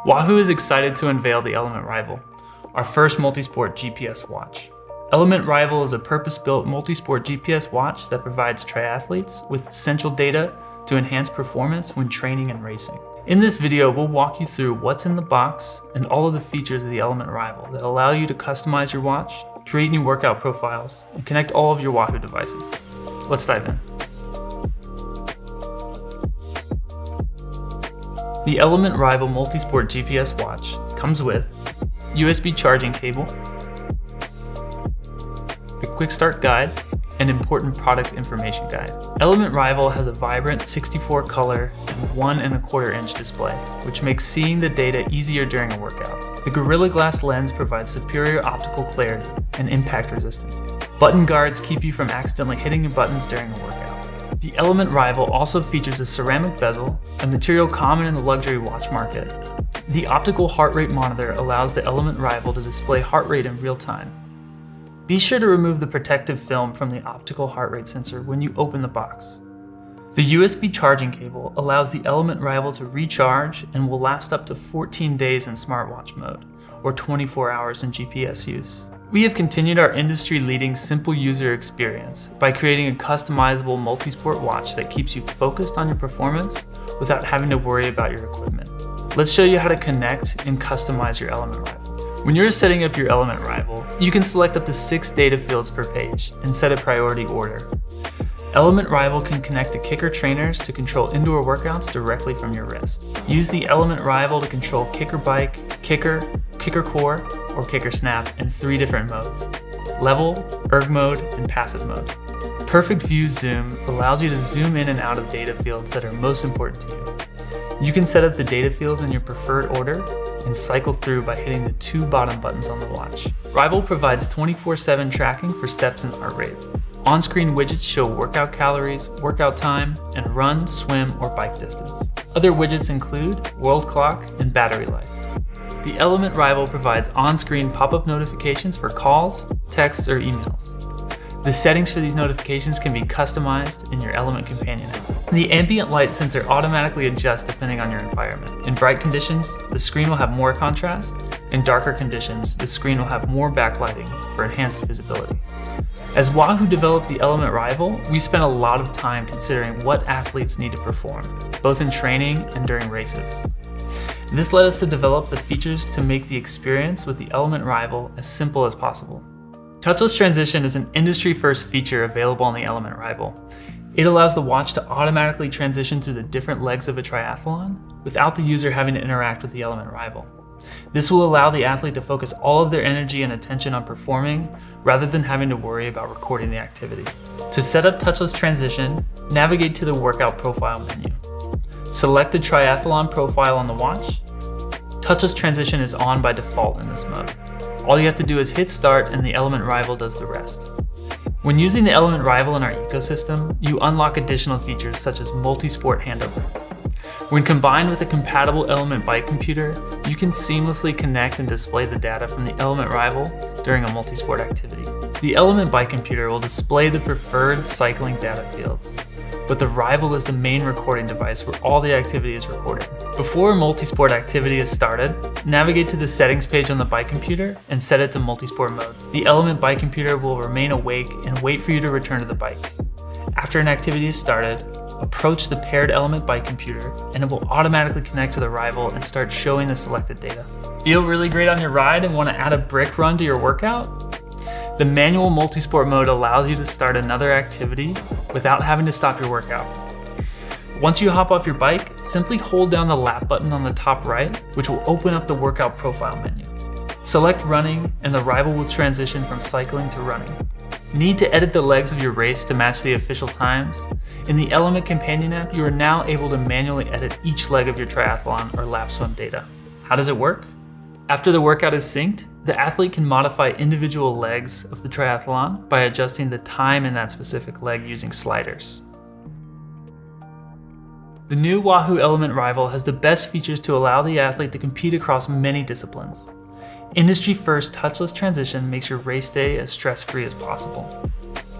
Wahoo is excited to unveil the Element Rival, our first multisport GPS watch. Element Rival is a purpose-built multisport GPS watch that provides triathletes with essential data to enhance performance when training and racing. In this video, we'll walk you through what's in the box and all of the features of the Element Rival that allow you to customize your watch, create new workout profiles, and connect all of your Wahoo devices. Let's dive in. The Element Rival Multisport GPS watch comes with USB charging cable, the quick start guide, and important product information guide. Element Rival has a vibrant 64 color and 1¼ inch display, which makes seeing the data easier during a workout. The Gorilla Glass lens provides superior optical clarity and impact resistance. Button guards keep you from accidentally hitting your buttons during a workout. The Element Rival also features a ceramic bezel, a material common in the luxury watch market. The optical heart rate monitor allows the Element Rival to display heart rate in real time. Be sure to remove the protective film from the optical heart rate sensor when you open the box. The USB charging cable allows the Element Rival to recharge and will last up to 14 days in smartwatch mode, or 24 hours in GPS use. We have continued our industry-leading simple user experience by creating a customizable multi-sport watch that keeps you focused on your performance without having to worry about your equipment. Let's show you how to connect and customize your Element Rival. When you're setting up your Element Rival, you can select up to 6 data fields per page and set a priority order. Element Rival can connect to Kicker trainers to control indoor workouts directly from your wrist. Use the Element Rival to control Kicker Bike, Kicker, Kicker Core, or Kicker Snap in 3 different modes: level, erg mode, and passive mode. Perfect View Zoom allows you to zoom in and out of data fields that are most important to you. You can set up the data fields in your preferred order and cycle through by hitting the 2 bottom buttons on the watch. Rival provides 24/7 tracking for steps and heart rate. On-screen widgets show workout calories, workout time, and run, swim, or bike distance. Other widgets include world clock and battery life. The Element Rival provides on-screen pop-up notifications for calls, texts, or emails. The settings for these notifications can be customized in your Element Companion app. The ambient light sensor automatically adjusts depending on your environment. In bright conditions, the screen will have more contrast. In darker conditions, the screen will have more backlighting for enhanced visibility. As Wahoo developed the Element Rival, we spent a lot of time considering what athletes need to perform, both in training and during races. This led us to develop the features to make the experience with the Element Rival as simple as possible. Touchless transition is an industry-first feature available on the Element Rival. It allows the watch to automatically transition through the different legs of a triathlon without the user having to interact with the Element Rival. This will allow the athlete to focus all of their energy and attention on performing rather than having to worry about recording the activity. To set up touchless transition, navigate to the workout profile menu. Select the triathlon profile on the watch. Touchless transition is on by default in this mode. All you have to do is hit start and the Element Rival does the rest. When using the Element Rival in our ecosystem, you unlock additional features such as multi-sport handover. When combined with a compatible Element bike computer, you can seamlessly connect and display the data from the Element Rival during a multi-sport activity. The Element bike computer will display the preferred cycling data fields, but the Rival is the main recording device where all the activity is recorded. Before a multi-sport activity is started, navigate to the settings page on the bike computer and set it to multi-sport mode. The Element bike computer will remain awake and wait for you to return to the bike. After an activity is started, approach the paired Element bike computer and it will automatically connect to the Rival and start showing the selected data. Feel really great on your ride and want to add a brick run to your workout? The manual multi-sport mode allows you to start another activity without having to stop your workout. Once you hop off your bike, simply hold down the lap button on the top right, which will open up the workout profile menu. Select running and the Rival will transition from cycling to running. Need to edit the legs of your race to match the official times? In the Element Companion app, you are now able to manually edit each leg of your triathlon or lap swim data. How does it work? After the workout is synced, the athlete can modify individual legs of the triathlon by adjusting the time in that specific leg using sliders. The new Wahoo Element Rival has the best features to allow the athlete to compete across many disciplines. Industry-first touchless transition makes your race day as stress-free as possible.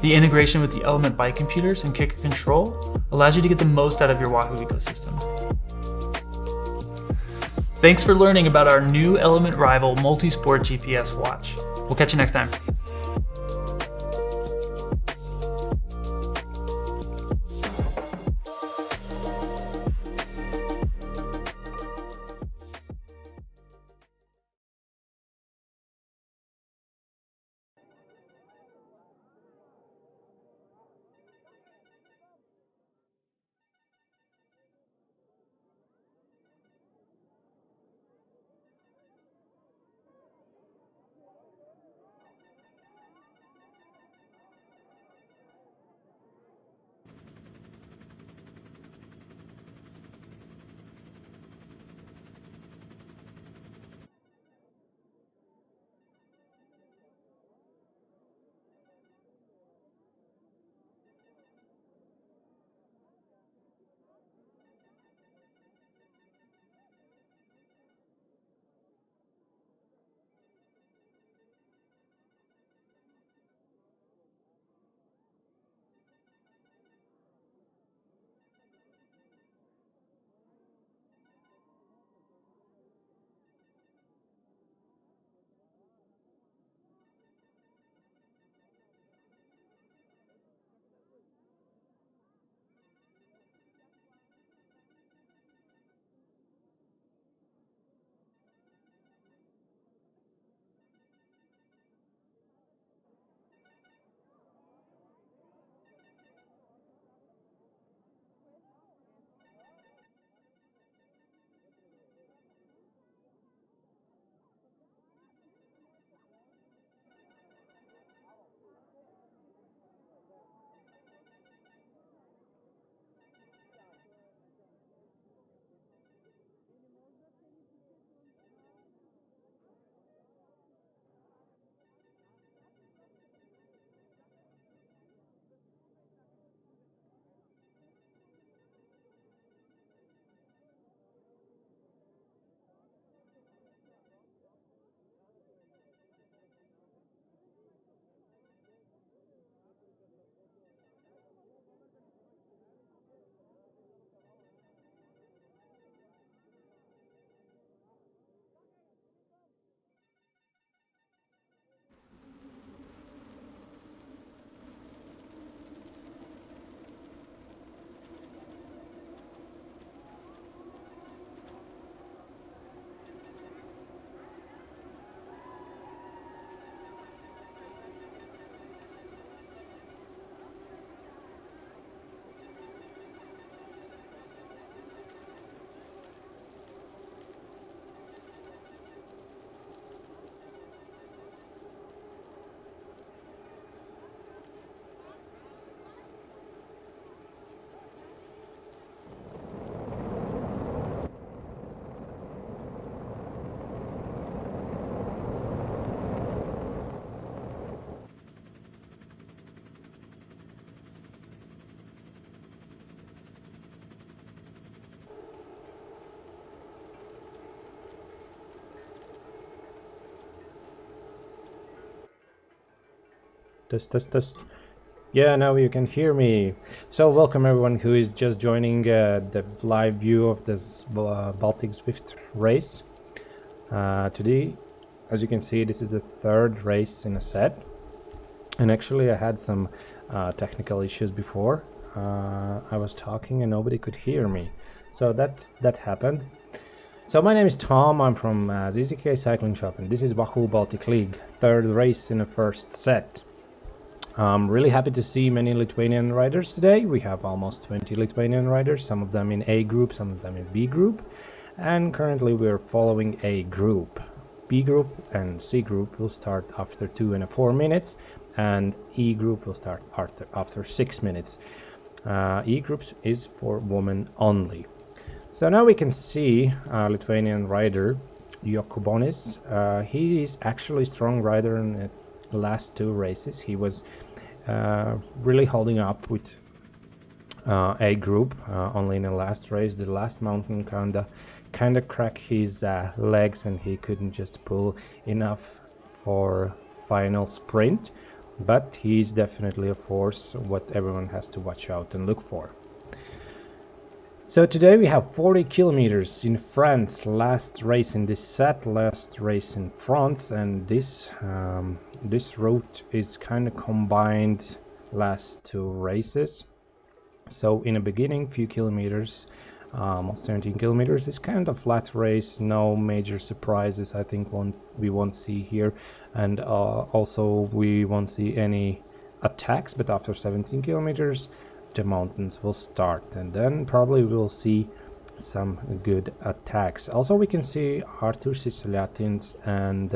The integration with the Element bike computers and Kicker Control allows you to get the most out of your Wahoo ecosystem. Thanks for learning about our new Element Rival multi-sport GPS watch. We'll catch you next time. Test. Yeah, now you can hear me. So welcome everyone who is just joining the live view of this Baltic Zwift race. Today, as you can see, this is the third race in a set. And actually I had some technical issues before. I was talking and nobody could hear me. So that happened. So my name is Tom, I'm from ZZK Cycling Shop, and this is Wahoo Baltic League, third race in the first set. I'm really happy to see many Lithuanian riders today. We have almost 20 Lithuanian riders, some of them in A group, some of them in B group, and currently we're following A group. B group and C group will start after 2 and 4 minutes, and E group will start after 6 minutes. E group is for women only. So now we can see Lithuanian rider Jokubonis. He is actually a strong rider in the last 2 races. He was really holding up with A group. Only in the last race, the last mountain kind of cracked his legs, and he couldn't just pull enough for final sprint. But he's definitely a force what everyone has to watch out and look for. So today we have 40 kilometers in France, last race in this set, last race in France, and this route is kind of combined last two races. So in the beginning, few kilometers, 17 kilometers is kind of flat race, no major surprises. I think we won't see here, and also we won't see any attacks. But after 17 kilometers, the mountains will start, and then probably we'll see some good attacks. Also, we can see Arthur Siciliatins and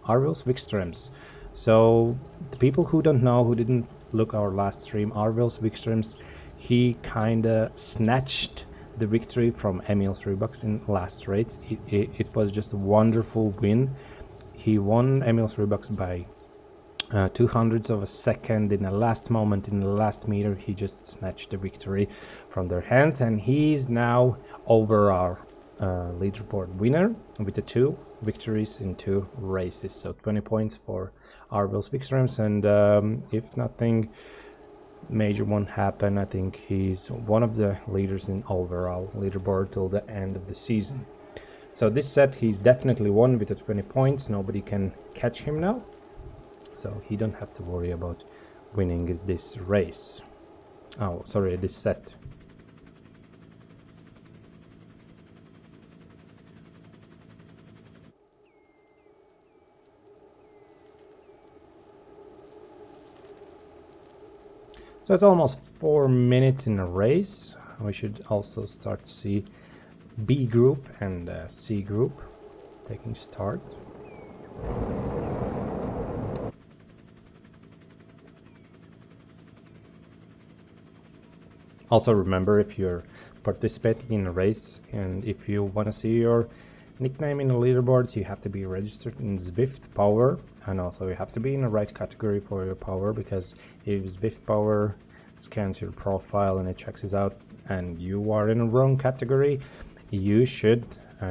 Arvils Wikströms. So the people who don't know, who didn't look our last stream, Arvils Wikströms, he kinda snatched the victory from Emil Rybaks in last race. It was just a wonderful win. He won Emil Rybaks by 200ths of a second. In the last moment, in the last meter, he just snatched the victory from their hands, and he's now over our leaderboard winner with the 2 victories in 2 races. So 20 points for Arvils Wikströms, and if nothing major won't happen, I think he's one of the leaders in overall leaderboard till the end of the season. So this set he's definitely won with the 20 points. Nobody can catch him now, so he don't have to worry about winning this race. Oh, sorry, this set. So it's almost 4 minutes in a race. We should also start to see B group and C group taking start. Also remember, if you're participating in a race and if you want to see your nickname in the leaderboards, you have to be registered in Zwift Power, and also you have to be in the right category for your power, because if Zwift Power scans your profile and it checks it out and you are in the wrong category, you should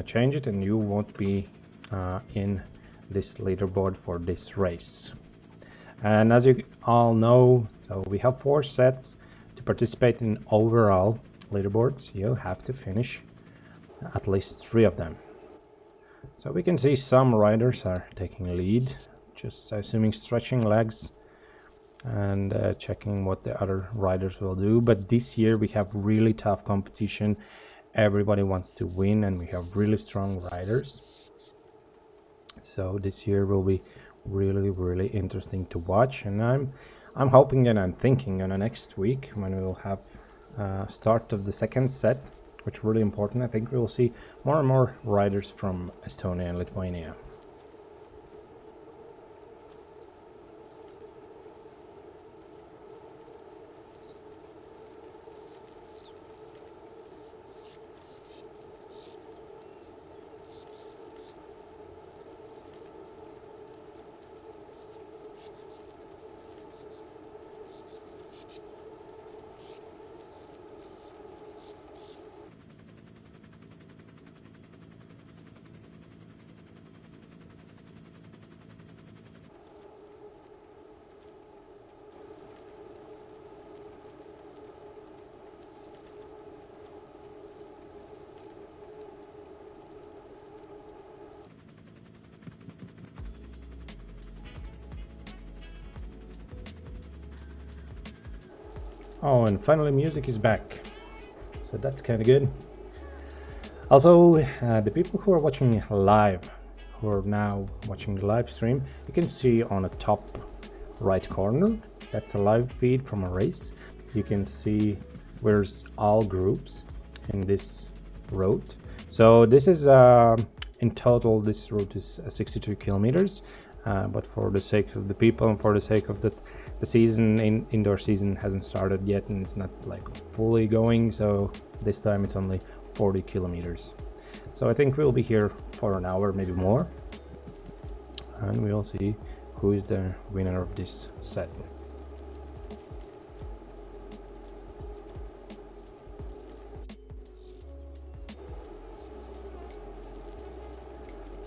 change it and you won't be in this leaderboard for this race. And as you all know, so we have 4 sets. To participate in overall leaderboards, you have to finish at least 3 of them. So we can see some riders are taking lead, just assuming stretching legs and checking what the other riders will do. But this year we have really tough competition. Everybody wants to win, and we have really strong riders. So this year will be really interesting to watch, and I'm hoping and I'm thinking on the next week, when we will have start of the second set, which is really important. I think we will see more and more riders from Estonia and Lithuania. Oh, and finally music is back, so that's kind of good. Also, the people who are watching live, who are now watching the live stream, you can see on the top right corner, that's a live feed from a race. You can see where's all groups in this route. So this is in total, this route is 62 kilometers, but for the sake of the people and for the sake of the season, indoor season hasn't started yet, and it's not like fully going, so this time it's only 40 kilometers. So I think we'll be here for an hour, maybe more, and we'll see who is the winner of this set.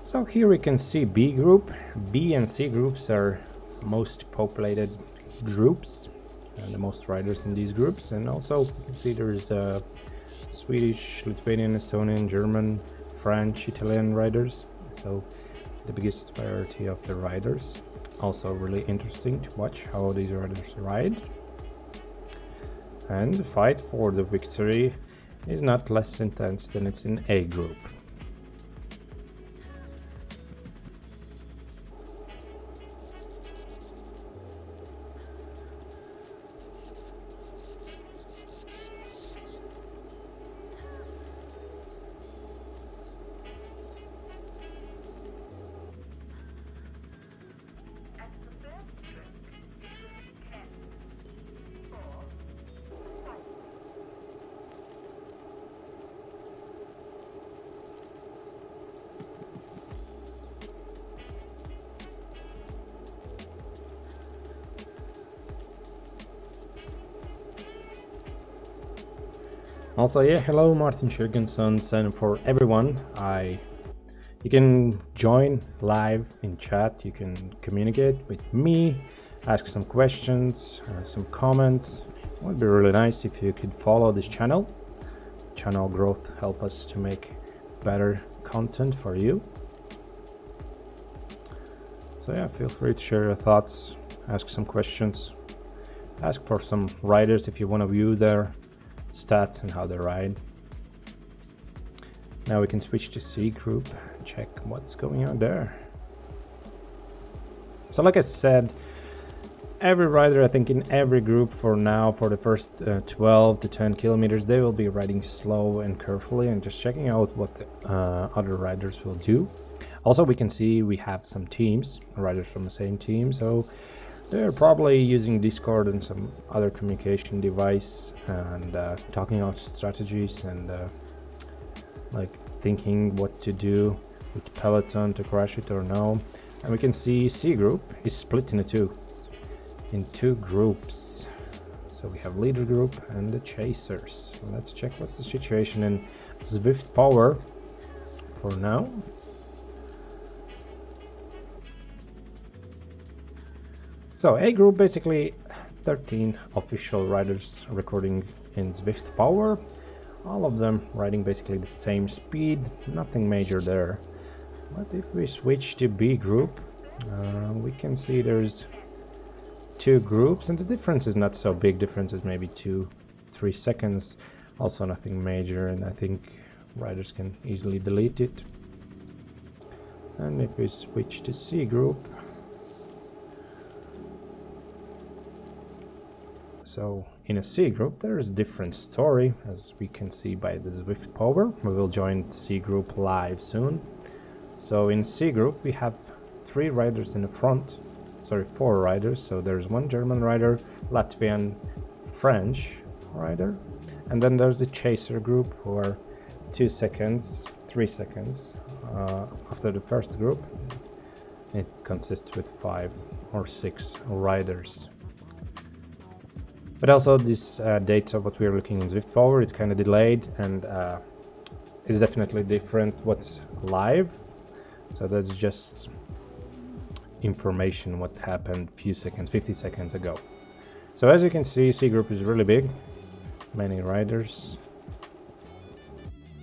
So here we can see B group. B and C groups are most populated groups and the most riders in these groups. And also you can see there is Swedish, Lithuanian, Estonian, German, French, Italian riders, so the biggest variety of the riders. Also really interesting to watch how these riders ride. And the fight for the victory is not less intense than it's in A group. Also, yeah, hello Martin Jürgensons, and for everyone, you can join live in chat, you can communicate with me, ask some questions, some comments. It would be really nice if you could follow this channel. Channel growth help us to make better content for you. So yeah, feel free to share your thoughts, ask some questions, ask for some riders if you want to view their stats and how they ride. Now we can switch to C group, check what's going on there. So like I said, every rider, I think in every group for now, for the first 12 to 10 kilometers, they will be riding slow and carefully and just checking out what other riders will do. Also, we can see we have some teams, riders from the same team, so they're probably using Discord and some other communication device and talking about strategies and like thinking what to do with Peloton, to crash it or no. And we can see C group is split into two groups. So we have leader group and the chasers. So let's check what's the situation in Zwift Power for now. So A group, basically 13 official riders recording in Zwift Power, all of them riding basically the same speed, nothing major there. But if we switch to B group, we can see there's two groups and the difference is not so big. Difference is maybe 2-3 seconds, also nothing major, and I think riders can easily delete it. And if we switch to C group, so in a C group there is a different story, as we can see by the Zwift Power. We will join C group live soon. So in C group we have 3 riders in the front, sorry, 4 riders. So there's one German rider, Latvian, French rider, and then there's the chaser group who are 2 seconds, 3 seconds after the first group. It consists with 5 or 6 riders. But also this data, what we're looking in Zwift Power, it's kind of delayed and it's definitely different what's live. So that's just information what happened few seconds, 50 seconds ago. So as you can see, C group is really big, many riders.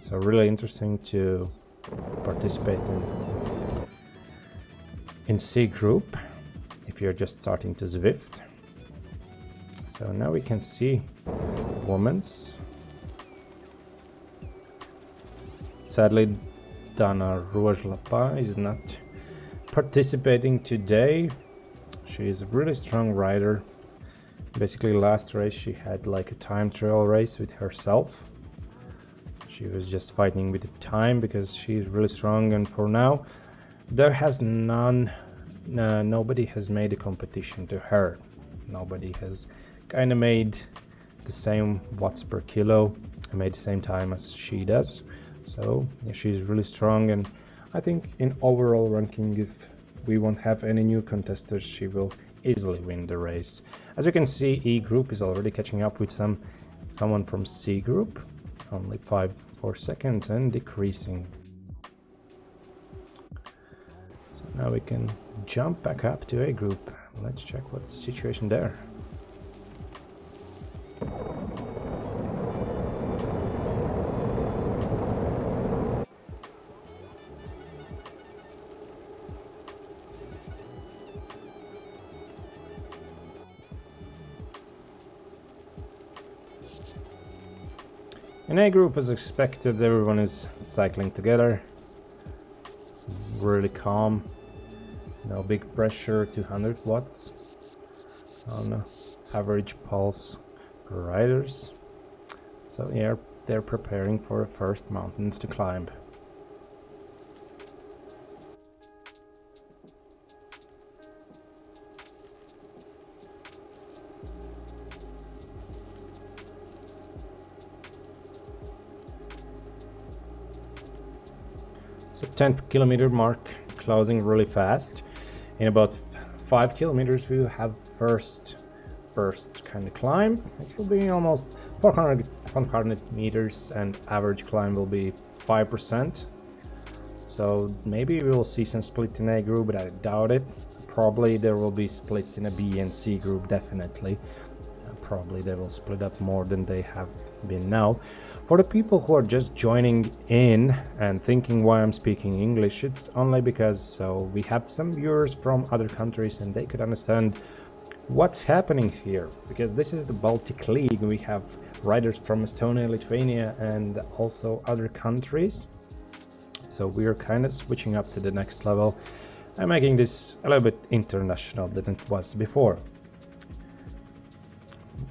So really interesting to participate in C group if you're just starting to Zwift. So now we can see women's. Sadly, Dana Ruajlapa is not participating today. She is a really strong rider. Basically last race she had like a time trial race with herself. She was just fighting with the time because she's really strong, and for now there has nobody has made a competition to her. Nobody has kind of made the same watts per kilo and made the same time as she does. So yeah, she's really strong, and I think in overall ranking, if we won't have any new contestants, she will easily win the race. As you can see, E group is already catching up with someone from C group, only 5-4 seconds and decreasing. So now we can jump back up to A group. Let's check what's the situation there. In A group, as expected, everyone is cycling together. Really calm. No big pressure, 200 watts on average pulse riders. So yeah, they're preparing for the first mountains to climb. So 10-kilometer mark, closing really fast. In about 5 kilometers we will have first kind of climb. It will be almost 400 meters and average climb will be 5%. So maybe we will see some split in A group, but I doubt it. Probably there will be split in a B and C group, definitely. Probably they will split up more than they have been now. For the people who are just joining in and thinking why I'm speaking English, it's only because we have some viewers from other countries and they could understand what's happening here, because this is the Baltic League. We have riders from Estonia, Lithuania and also other countries, so we are kind of switching up to the next level and making this a little bit international than it was before.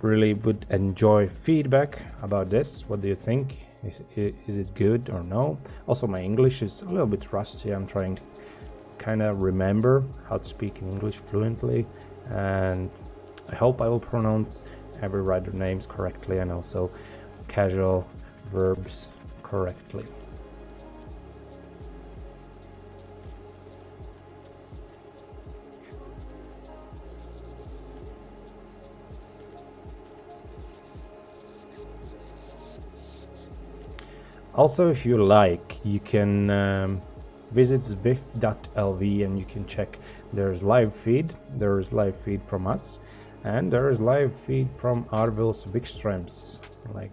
Really would enjoy feedback about this. What do you think? Is it good or no? Also, my English is a little bit rusty. I'm trying to kind of remember how to speak English fluently, and I hope I will pronounce every rider names correctly and also casual verbs correctly. Also, if you like, you can visit Zwift.lv and you can check. There's live feed from us, and there's live feed from Arvil's Wikström's, like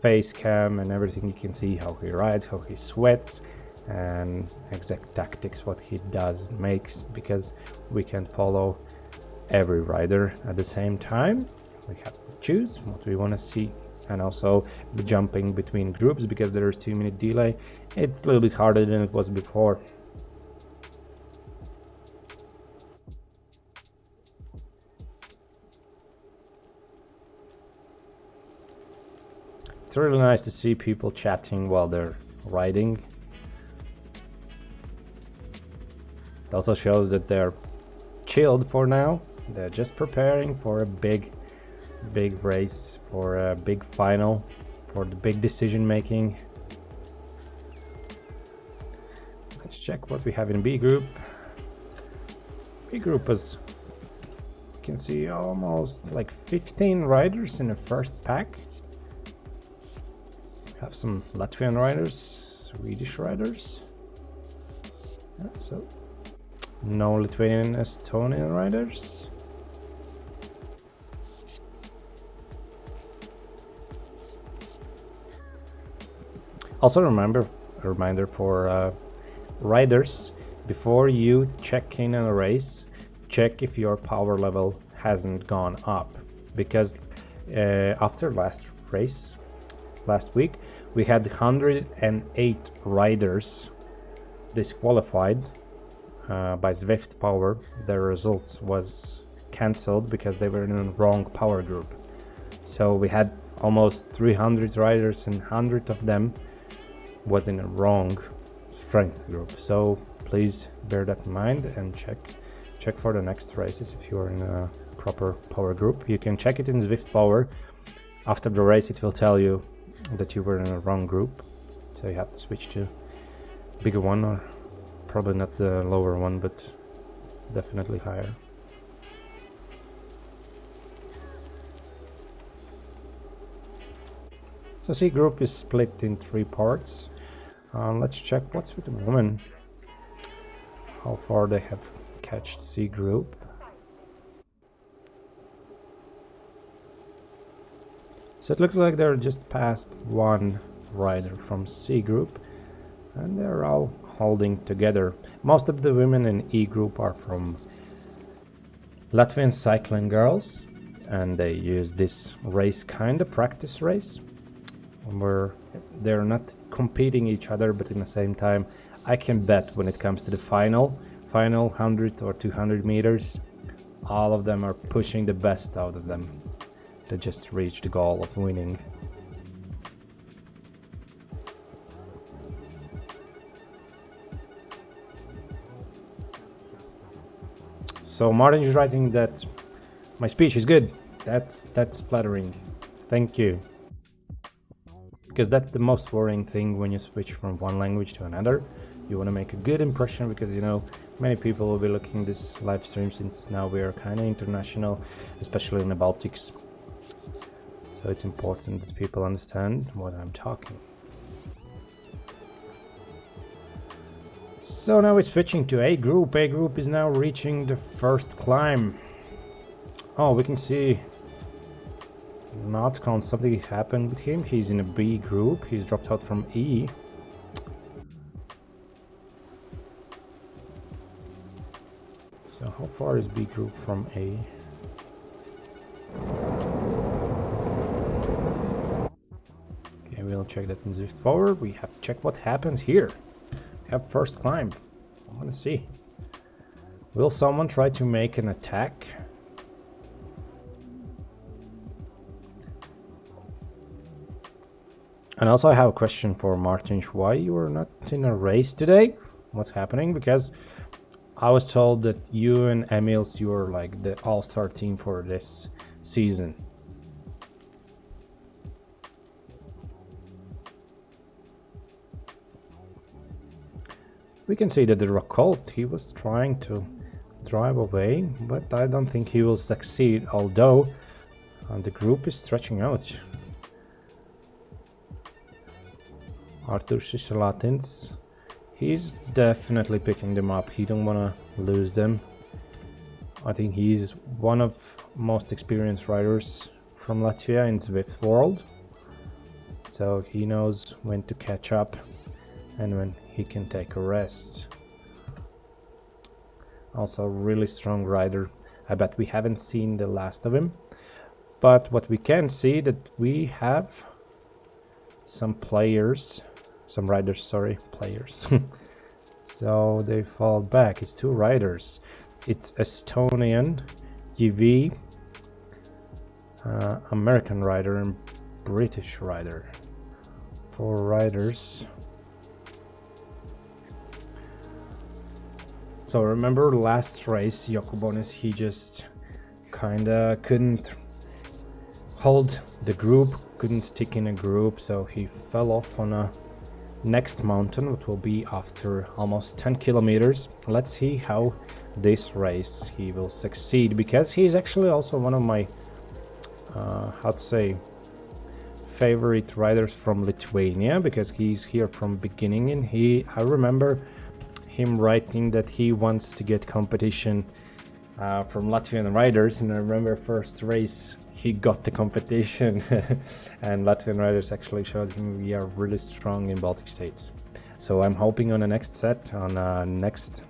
face cam and everything. You can see how he rides, how he sweats, and exact tactics, what he does, makes, because we can follow every rider at the same time. We have to choose what we want to see. And also the jumping between groups, because there is 2-minute delay, it's a little bit harder than it was before. It's really nice to see people chatting while they're riding. It also shows that they're chilled for now. They're just preparing for a big race, for a big final, for the big decision making. Let's check what we have in B group. B group is, you can see, almost like 15 riders in the first pack. We have some Latvian riders, Swedish riders, so no Lithuanian, Estonian riders. Also a reminder for riders, before you check in on a race, check if your power level hasn't gone up, because after last week, we had 108 riders disqualified by Zwift Power. Their results was cancelled because they were in the wrong power group. So we had almost 300 riders and 100 of them was in a wrong strength group. So please bear that in mind and check for the next races if you are in a proper power group. You can check it in Zwift Power. After the race it will tell you that you were in a wrong group, so you have to switch to bigger one, or probably not the lower one, but definitely higher. So C group is split in 3 parts. Let's check what's with the women, how far they have catched C group. So it looks like they're just past one rider from C group, and they're all holding together. Most of the women in E group are from Latvian cycling girls, and they use this race kind of practice race. where they're not competing each other, but in the same time I can bet when it comes to the final 100 or 200 meters, all of them are pushing the best out of them to just reach the goal of winning. So Martin is writing that my speech is good. That's flattering. Thank you. Because that's the most worrying thing when you switch from one language to another. You want to make a good impression, because you know many people will be looking this live stream, since now we are kind of international, especially in the Baltics. So it's important that people understand what I'm talking. So now it's switching to A group. A group is now reaching the first climb. Oh, we can see Notcon, something happened with him. He's in a B group. He's dropped out from E. So how far is B group from A? Okay, we'll check that in Zwift Wahoo. We have to check what happens here. We have first climb. I want to see. Will someone try to make an attack? And also I have a question for Martin. Why you are not in a race today? What's happening? Because I was told that you and Emils, you are like the all-star team for this season. We can see that the Rockholt, he was trying to drive away, but I don't think he will succeed, although the group is stretching out. Artur Shishalatins, he's definitely picking them up. He don't want to lose them. I think he's one of most experienced riders from Latvia in Zwift world, so he knows when to catch up and when he can take a rest. Also a really strong rider. I bet we haven't seen the last of him, but what we can see that we have some players, some riders, sorry, players. So they fall back. It's two riders. It's Estonian, GV, American rider and British rider. 4 riders. So remember last race, Jokubonis, he just kinda couldn't hold the group, couldn't stick in a group, so he fell off on a next mountain, which will be after almost 10 kilometers. Let's see how this race he will succeed, because he's actually also one of my how to say, favorite riders from Lithuania, because he's here from beginning, and I remember him writing that he wants to get competition from Latvian riders, and I remember first race he got the competition and Latvian riders actually showed him we are really strong in Baltic states. So I'm hoping on the next set, on next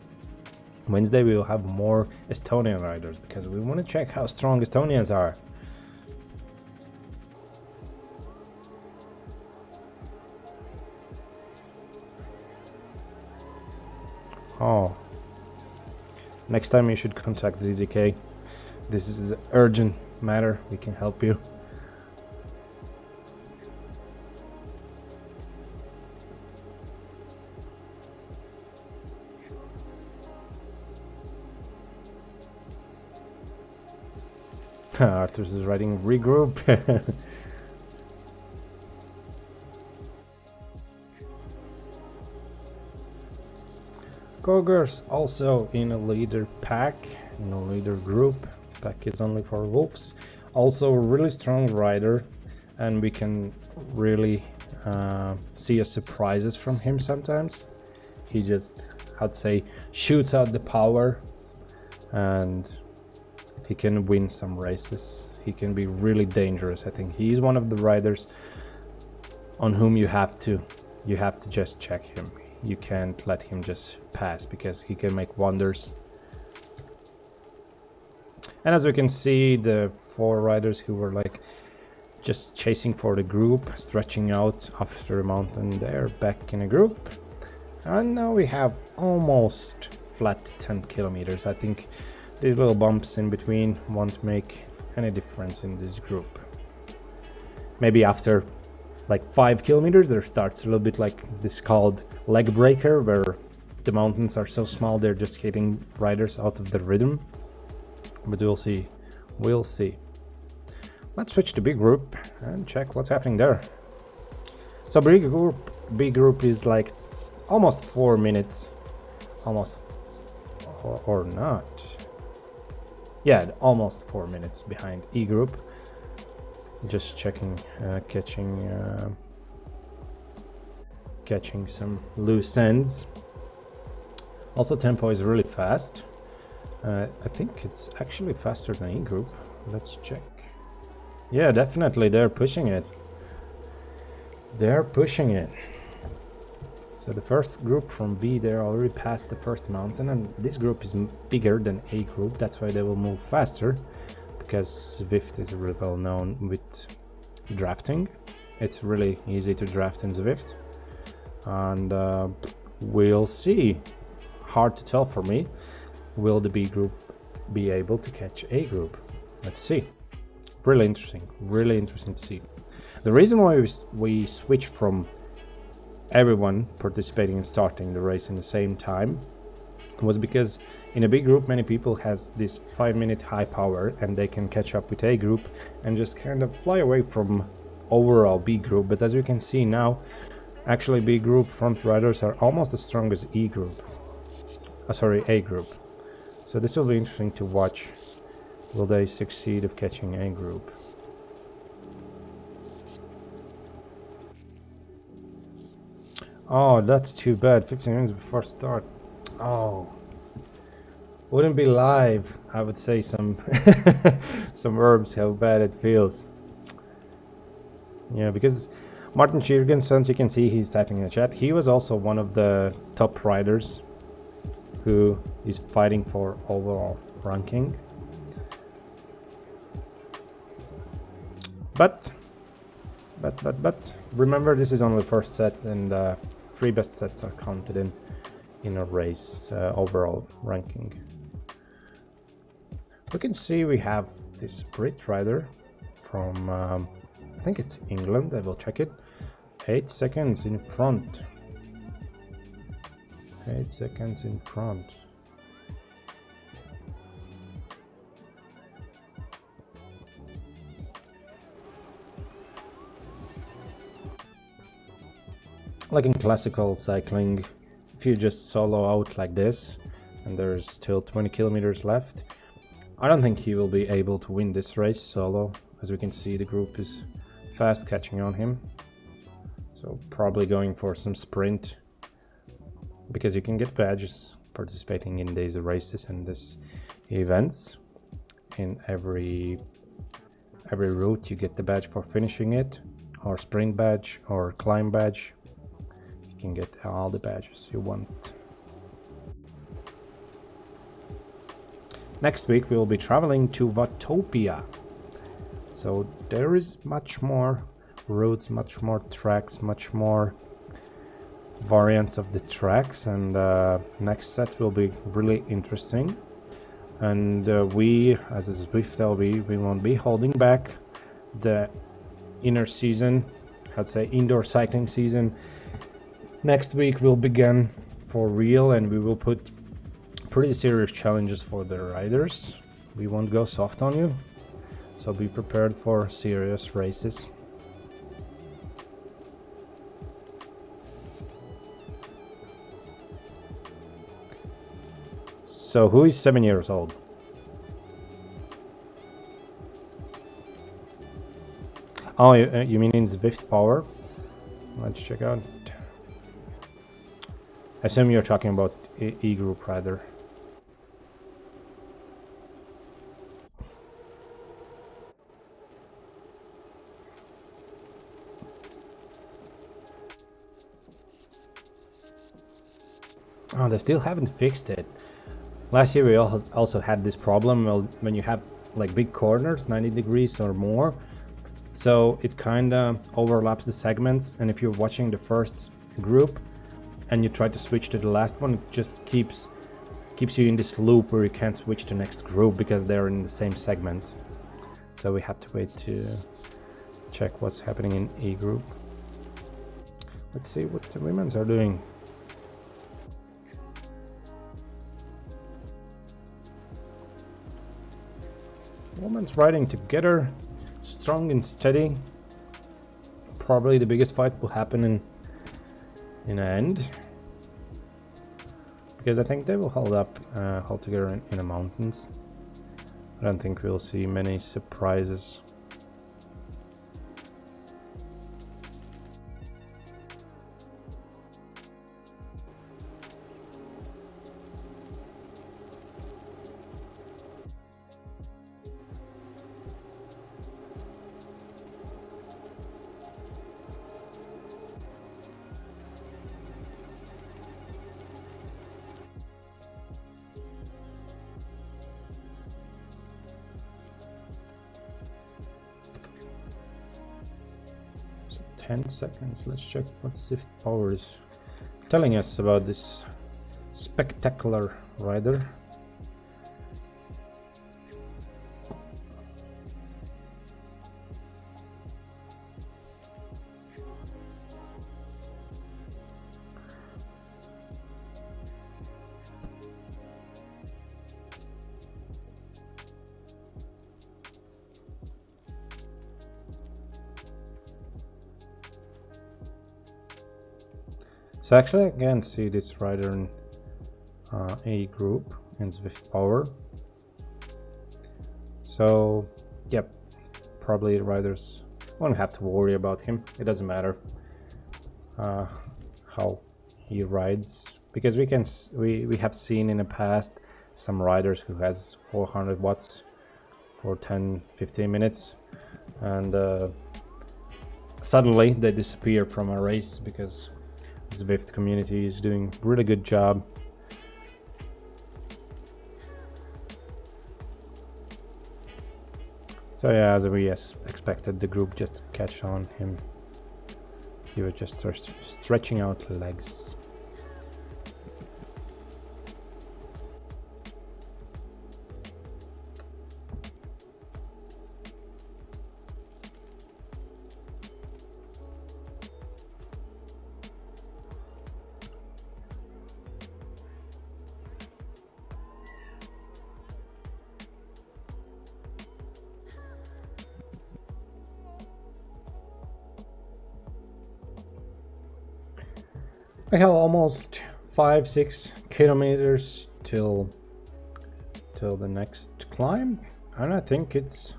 Wednesday, we will have more Estonian riders, because we want to check how strong Estonians are. Oh, next time you should contact ZZK. This is an urgent matter. We can help you. Arthur is writing regroup. Gogers also in a leader pack, in a leader group. Pack is only for wolves. Also a really strong rider, and we can really see surprises from him sometimes. He just, how to say, shoots out the power, and he can win some races. He can be really dangerous. I think he's one of the riders on whom you have to just check him. You can't let him just pass, because he can make wonders. And as we can see, the 4 riders who were like just chasing for the group, stretching out after a mountain there, back in a group. And now we have almost flat 10 kilometers. I think these little bumps in between won't make any difference in this group. Maybe after like 5 kilometers there starts a little bit like this called leg breaker, where the mountains are so small they're just hitting riders out of the rhythm. But we'll see. Let's switch to B group and check what's happening there. So B group is like almost 4 minutes, almost, or not. Yeah, almost 4 minutes behind E group. Just checking, catching some loose ends. Also, tempo is really fast. I think it's actually faster than E group. Let's check. Yeah, definitely, they're pushing it. So the first group from B, they're already past the first mountain, and this group is bigger than A group. That's why they will move faster, because Zwift is really well known with drafting. It's really easy to draft in Zwift, and we'll see. Hard to tell for me. Will the B group be able to catch A group? Let's see. Really interesting to see. The reason why we switched from everyone participating and starting the race in the same time was because in a big group many people has this 5-minute high power, and they can catch up with A group and just kind of fly away from overall B group. But as you can see now, actually B group front riders are almost as strong as A group. So this will be interesting to watch. Will they succeed of catching A group? Oh, that's too bad. 15 minutes before start. Oh, wouldn't be live. I would say some some verbs how bad it feels. Yeah, because Martin Chirgensen, you can see he's typing in the chat. He was also one of the top riders who is fighting for overall ranking. But remember, this is only the first set, and 3 best sets are counted in a race overall ranking. We can see we have this Brit rider from I think it's England. I will check it. 8 seconds in front. 8 seconds in front. Like in classical cycling, if you just solo out like this and there's still 20 kilometers left, I don't think he will be able to win this race solo. As we can see, the group is fast catching on him, so probably going for some sprint, because you can get badges participating in these races and these events. In every route you get the badge for finishing it, or sprint badge or climb badge. You can get all the badges you want. Next week we will be traveling to Watopia. So there is much more routes, much more tracks, much more variants of the tracks, and next set will be really interesting. And we, as a Zwift LB, we won't be holding back the inner season, I'd say indoor cycling season. Next week will begin for real, and we will put pretty serious challenges for the riders. We won't go soft on you, so be prepared for serious races. So who is 7 years old? Oh, you mean in Zwift Power? Let's check out. I assume you're talking about E group rider. Oh, they still haven't fixed it. Last year we also had this problem when you have like big corners, 90 degrees or more. so it kind of overlaps the segments, and if you're watching the first group and you try to switch to the last one, it just keeps you in this loop where you can't switch to the next group because they're in the same segment. So we have to wait to check what's happening in E group. Let's see what the women's are doing. Women's riding together, strong and steady. Probably the biggest fight will happen in the end, because I think they will hold together in the mountains. I don't think we'll see many surprises. So 10 seconds. Let's check what Zwift Wahoo is telling us about this spectacular rider. So actually I can see this rider in A group in Zwift Wahoo. So yep, probably the riders won't have to worry about him. It doesn't matter how he rides, because we have seen in the past some riders who has 400 watts for 10-15 minutes, and suddenly they disappear from a race because the Zwift community is doing a really good job. So yeah, as we expected, the group just catch on him. He was just stretching out legs. We have almost 5-6 kilometers till the next climb, and I think it's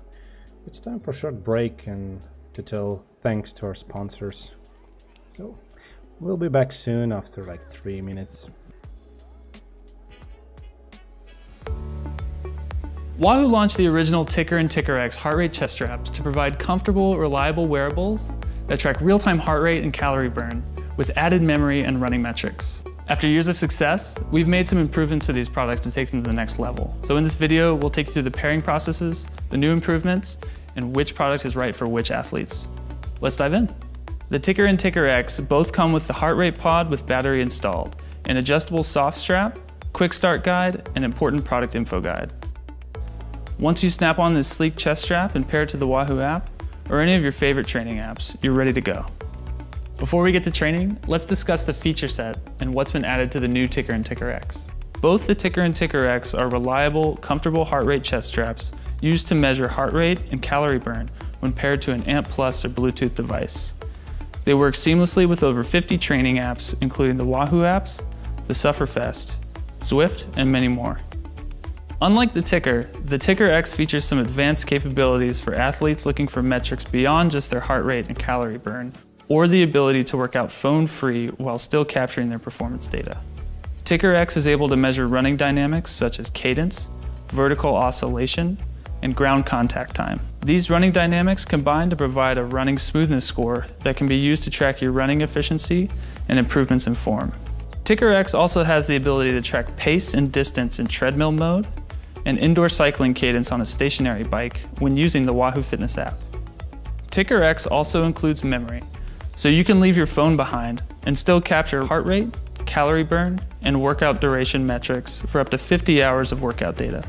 time for a short break and to tell thanks to our sponsors. So we'll be back soon after like 3 minutes. Wahoo launched the original Ticker and Ticker X heart rate chest straps to provide comfortable, reliable wearables that track real-time heart rate and calorie burn with added memory and running metrics. After years of success, we've made some improvements to these products to take them to the next level. So in this video, we'll take you through the pairing processes, the new improvements, and which product is right for which athletes. Let's dive in. The Ticker and Ticker X both come with the heart rate pod with battery installed, an adjustable soft strap, quick start guide, and important product info guide. Once you snap on this sleek chest strap and pair it to the Wahoo app, or any of your favorite training apps, you're ready to go. Before we get to training, let's discuss the feature set and what's been added to the new Ticker and Ticker X. Both the Ticker and Ticker X are reliable, comfortable heart rate chest straps used to measure heart rate and calorie burn when paired to an AMP Plus or Bluetooth device. They work seamlessly with over 50 training apps, including the Wahoo apps, the Sufferfest, Zwift, and many more. Unlike the Ticker X features some advanced capabilities for athletes looking for metrics beyond just their heart rate and calorie burn, or the ability to work out phone-free while still capturing their performance data. Ticker X is able to measure running dynamics such as cadence, vertical oscillation, and ground contact time. These running dynamics combine to provide a running smoothness score that can be used to track your running efficiency and improvements in form. Ticker X also has the ability to track pace and distance in treadmill mode and indoor cycling cadence on a stationary bike when using the Wahoo Fitness app. Ticker X also includes memory, so you can leave your phone behind and still capture heart rate, calorie burn, and workout duration metrics for up to 50 hours of workout data.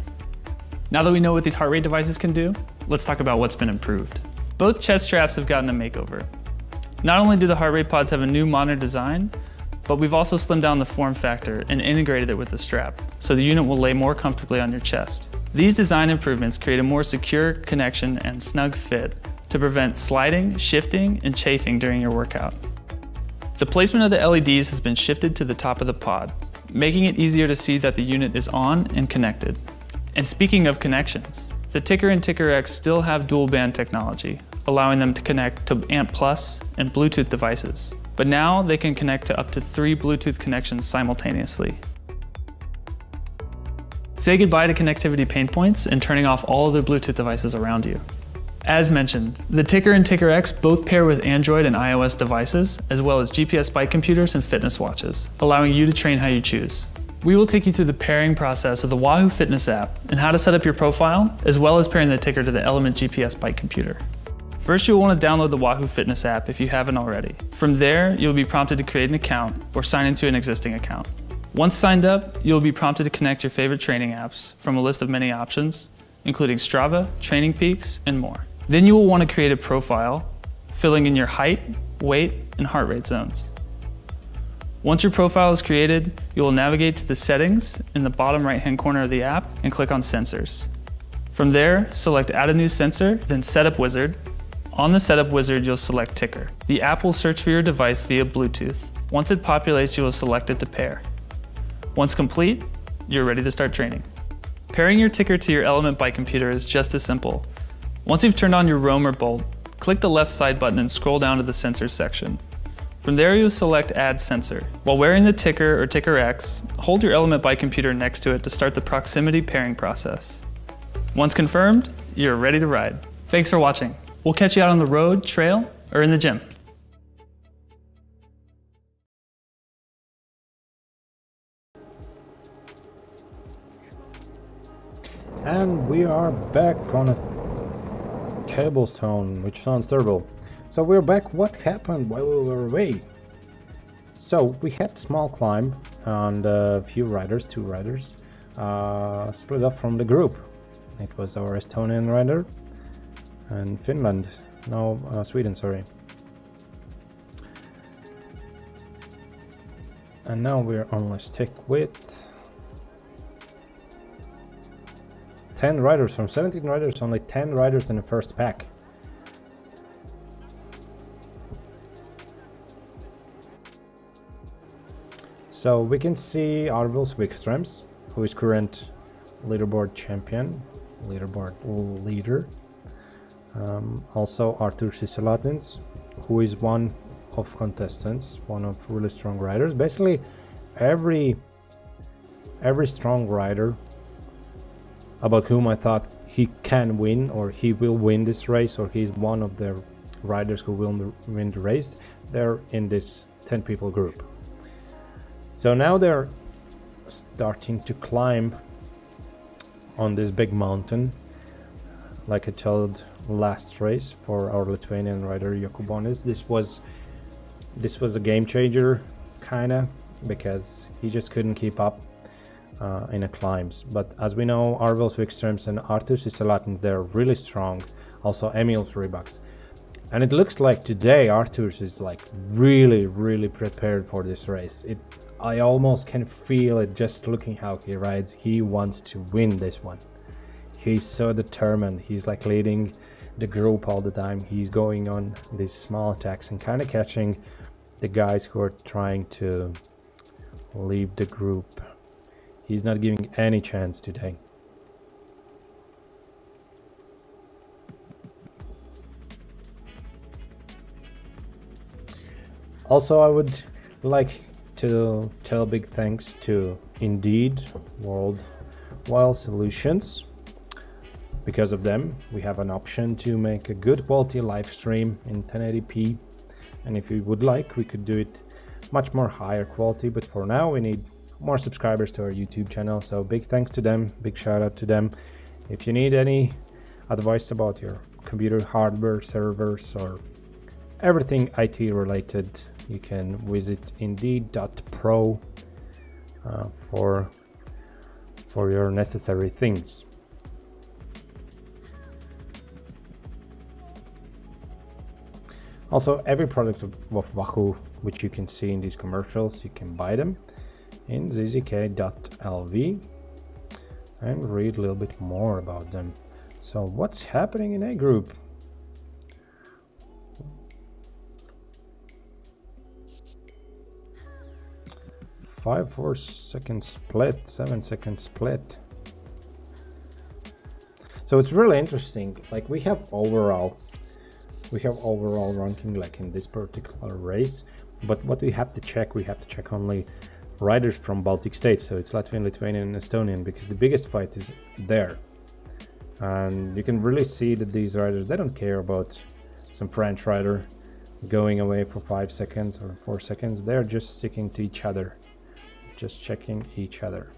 Now that we know what these heart rate devices can do, let's talk about what's been improved. Both chest straps have gotten a makeover. Not only do the heart rate pods have a new modern design, but we've also slimmed down the form factor and integrated it with the strap, so the unit will lay more comfortably on your chest. These design improvements create a more secure connection and snug fit to prevent sliding, shifting, and chafing during your workout. The placement of the LEDs has been shifted to the top of the pod, making it easier to see that the unit is on and connected. And speaking of connections, the Ticker and Ticker X still have dual band technology, allowing them to connect to ANT Plus and Bluetooth devices. But now they can connect to up to 3 Bluetooth connections simultaneously. Say goodbye to connectivity pain points and turning off all of the Bluetooth devices around you. As mentioned, the Ticker and Ticker X both pair with Android and iOS devices, as well as GPS bike computers and fitness watches, allowing you to train how you choose. We will take you through the pairing process of the Wahoo Fitness app and how to set up your profile, as well as pairing the Ticker to the Element GPS bike computer. First, you'll want to download the Wahoo Fitness app if you haven't already. From there, you'll be prompted to create an account or sign into an existing account. Once signed up, you'll be prompted to connect your favorite training apps from a list of many options, including Strava, Training Peaks, and more. Then you will want to create a profile, filling in your height, weight, and heart rate zones. Once your profile is created, you will navigate to the settings in the bottom right-hand corner of the app and click on Sensors. From there, select Add a new sensor, then Setup Wizard. On the Setup Wizard, you'll select Ticker. The app will search for your device via Bluetooth. Once it populates, you will select it to pair. Once complete, you're ready to start training. Pairing your Ticker to your Element bike computer is just as simple. Once you've turned on your Roam or Bolt, click the left side button and scroll down to the Sensors section. From there, you'll select Add Sensor. While wearing the Ticker or Ticker X, hold your Element bike computer next to it to start the proximity pairing process. Once confirmed, you're ready to ride. Thanks for watching. We'll catch you out on the road, trail, or in the gym. And we are back on a cobblestone, which sounds terrible. So we're back. What happened while we were away? So we had small climb and a few riders, 2 riders, split up from the group. It was our Estonian rider and Finland, no, Sweden, sorry. And now we're only stick with 10 riders. From 17 riders, only 10 riders in the first pack. So we can see Arvils Wikströms, who is current leaderboard champion, leaderboard leader. Also Artur Sisalatins, who is one of contestants, one of really strong riders. Basically every strong rider about whom I thought he can win or he will win this race or he's one of the riders who will win the race, they're in this 10 people group. So now they're starting to climb on this big mountain, like I told last race for our Lithuanian rider Jokubonis. This was a game changer, kinda, because he just couldn't keep up in the climbs. But as we know, Arvils Wikströms and Artur Sisalatins, they're really strong. Also Emils Rybaks. And it looks like today Artur is like really prepared for this race. I almost can feel it just looking how he rides. He wants to win this one. He's so determined. He's like leading the group all the time. He's going on these small attacks and kind of catching the guys who are trying to leave the group. He's not giving any chance today. Also, I would like to tell big thanks to Indeed Worldwide Solutions. Because of them, we have an option to make a good quality live stream in 1080p, and if we would like, we could do it much more higher quality, but for now we need more subscribers to our YouTube channel, so big thanks to them, big shout out to them. If you need any advice about your computer hardware, servers, or everything IT related, you can visit indeed.pro for your necessary things. Also, every product of Wahoo which you can see in these commercials, you can buy them in zzk.lv and read a little bit more about them. So what's happening in A group? Five 4-second split, 7-second split. So it's really interesting. Like we have overall ranking like in this particular race, but what we have to check only riders from Baltic states. So it's Latvian, Lithuanian, and Estonian, because the biggest fight is there. And you can really see that these riders, they don't care about some French rider going away for 5 seconds or 4 seconds. They're just sticking to each other, just checking each other.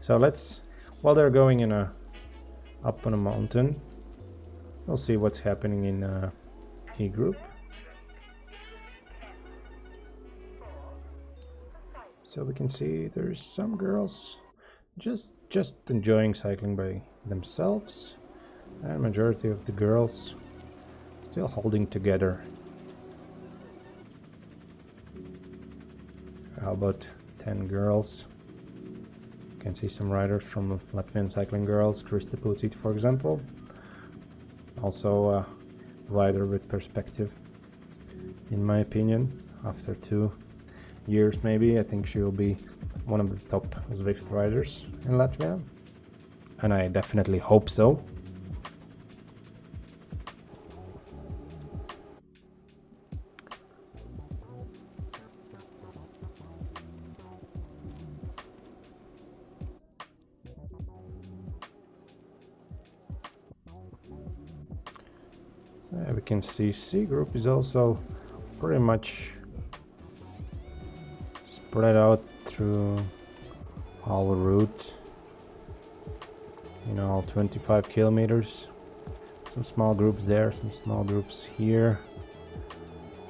So let's, while they're going in up on a mountain, we'll see what's happening in E group. So we can see there's some girls just enjoying cycling by themselves, and majority of the girls still holding together. How about 10 girls? You can see some riders from Latvian cycling girls, Krista Pucit, for example. Also a rider with perspective, in my opinion. After 2 years maybe, I think she will be one of the top Zwift riders in Latvia, and I definitely hope so. We can see C group is also pretty much spread out through all route, you know, all 25 kilometers. Some small groups there, some small groups here.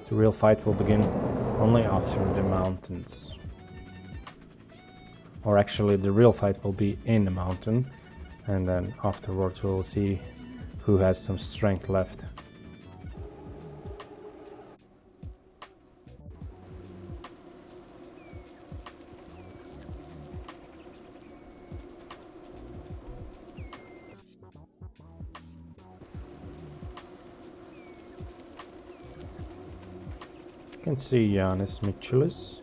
The real fight will begin only after the mountains, or actually the real fight will be in the mountain, and then afterwards we'll see who has some strength left. You can see Janis Michelis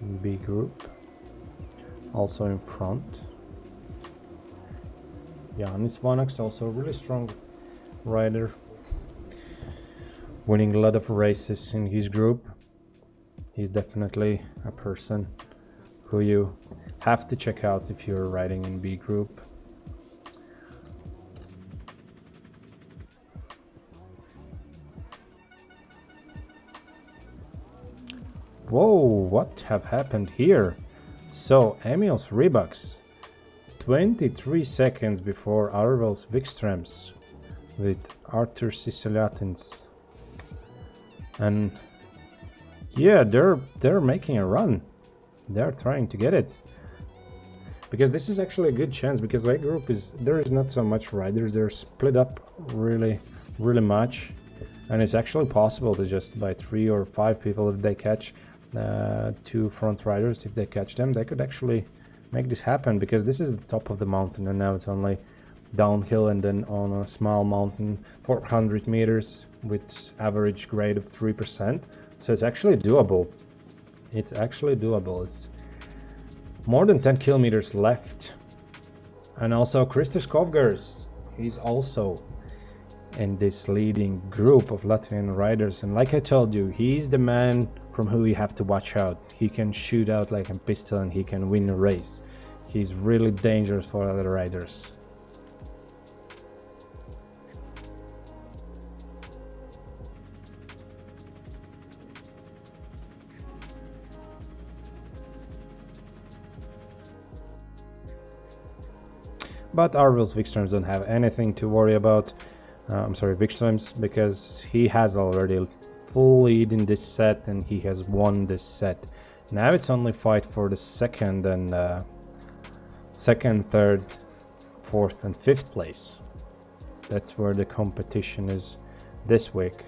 in B group, also in front. Janis Vanags, also a really strong rider, winning a lot of races in his group. He's definitely a person who you have to check out if you're riding in B group. Whoa, what have happened here? So Emil's Reeboks 23 seconds before Arvel's Wikströms with Arthur Siciliatins, and yeah, they're making a run. They're trying to get it, because this is actually a good chance, because A group is, there is not so much riders, they're split up really much, and it's actually possible to just by 3 or 5 people, if they catch 2 front riders, if they catch them, they could actually make this happen, because this is the top of the mountain and now it's only downhill, and then on a small mountain 400 meters with average grade of 3%. So it's actually doable. It's actually doable. It's more than 10 kilometers left. And also Kristus Kovgers, he's also in this leading group of Latvian riders, and like I told you, he's the man from who you have to watch out. He can shoot out like a pistol and he can win a race. He's really dangerous for other riders. but Arvil's Wikströms don't have anything to worry about. I'm sorry, Wikströms, because he has already full lead in this set and he has won this set. Now it's only fight for the second, third, fourth and fifth place. That's where the competition is this week.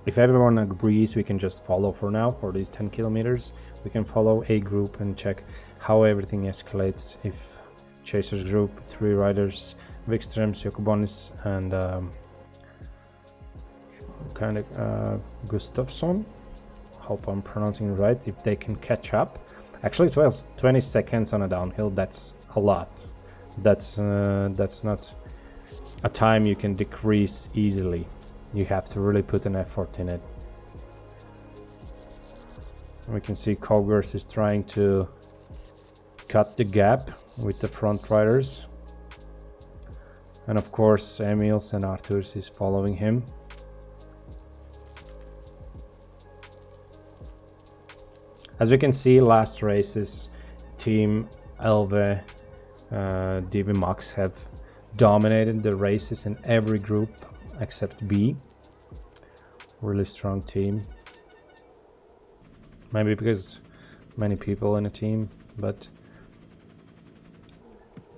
If everyone agrees, we can just follow for now, for these 10 kilometers. We can follow a group and check how everything escalates. If Chasers group, 3 riders, Wikströms, Jokubonis, and Gustafsson, hope I'm pronouncing it right, if they can catch up. Actually, 20 seconds on a downhill, that's a lot. That's not a time you can decrease easily. You have to really put an effort in it. We can see Kogers is trying to cut the gap with the front riders. And of course Emils and Arthurs is following him. As we can see, last races, Team Elve, DB Max have dominated the races in every group except B. Really strong team. Maybe because many people in a team, but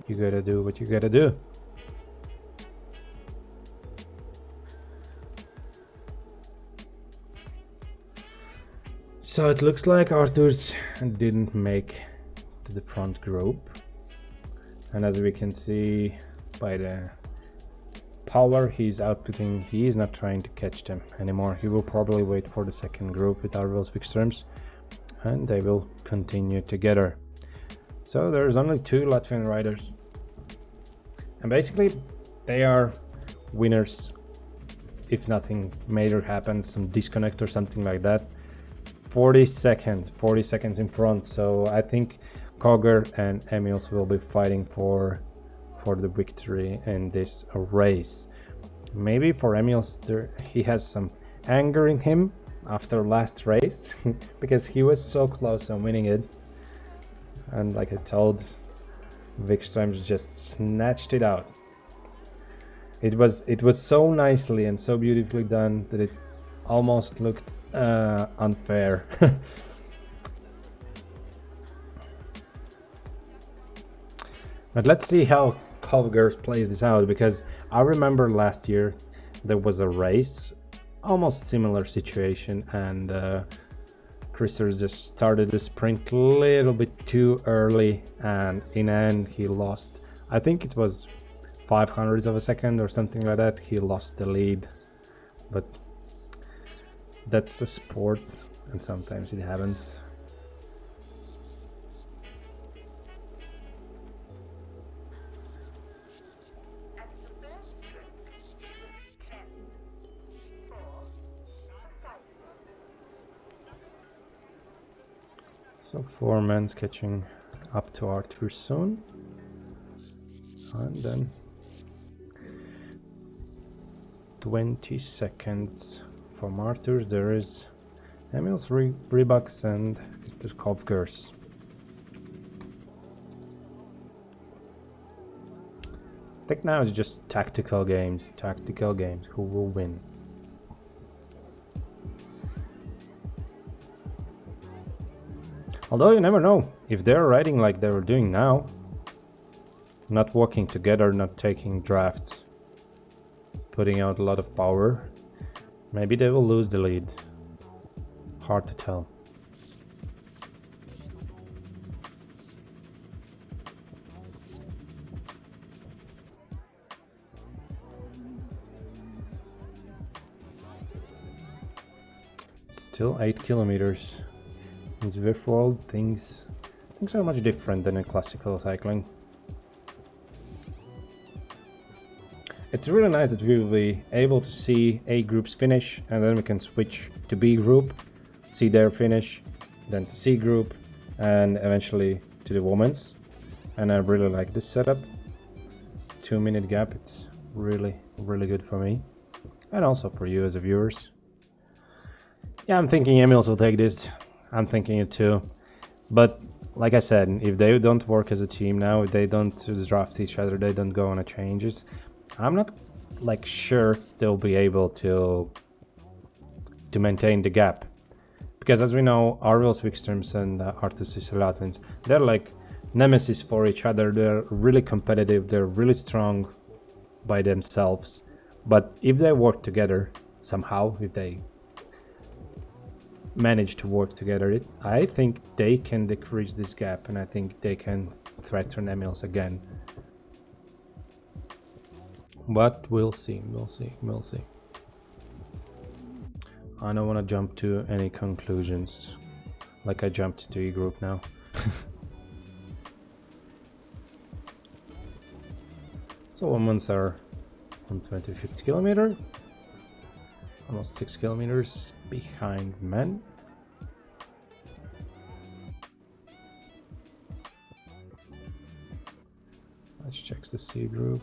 you gotta do what you gotta do. So it looks like Arthurs didn't make to the front group, and as we can see by the power he's outputting, he is not trying to catch them anymore. He will probably wait for the second group with Arvil's Wikströms, and they will continue together. So there's only 2 Latvian riders, and basically they are winners if nothing major happens, some disconnect or something like that. 40 seconds in front, so I think Koger and Emils will be fighting for the victory in this race. Maybe for Emils, he has some anger in him after last race because he was so close on winning it, and like I told, Wikströms just snatched it out. It was so nicely and so beautifully done that it almost looked unfair. But let's see how Kogers plays this out, because I remember last year there was a race, almost similar situation, and Christer just started the sprint a little bit too early, and in the end he lost, I think it was 0.05 of a second or something like that. He lost the lead, but that's the sport and sometimes it happens. So 4 men catching up to Arthur soon, and then 20 seconds from Arthur. There is Emils Rebucks and Mr. Kogers. I think now it's just tactical games, who will win. Although you never know, if they're riding like they were doing now, not walking together, not taking drafts, putting out a lot of power, maybe they will lose the lead. Hard to tell. Still 8 kilometers. In Zwift world, things are much different than in classical cycling. It's really nice that we will be able to see A group's finish, and then we can switch to B group, see their finish, then to C group, and eventually to the women's. and I really like this setup. 2-minute gap, it's really good for me, and also for you as a viewers. Yeah, I'm thinking Emils will take this. I'm thinking it too. But like I said, if they don't work as a team now, if they don't draft each other, they don't go on a changes, I'm not like sure they'll be able to maintain the gap. Because as we know, Arvils Wikströms and Artus Isolatins, they're like nemesis for each other. They're really competitive, they're really strong by themselves. But if they work together somehow, if they manage to work together, I think they can decrease this gap, and I think they can threaten Emils again. But we'll see. I don't want to jump to any conclusions like I jumped to E group now. So women's are 150 kilometers, almost 6 kilometers behind men. Let's check the C group.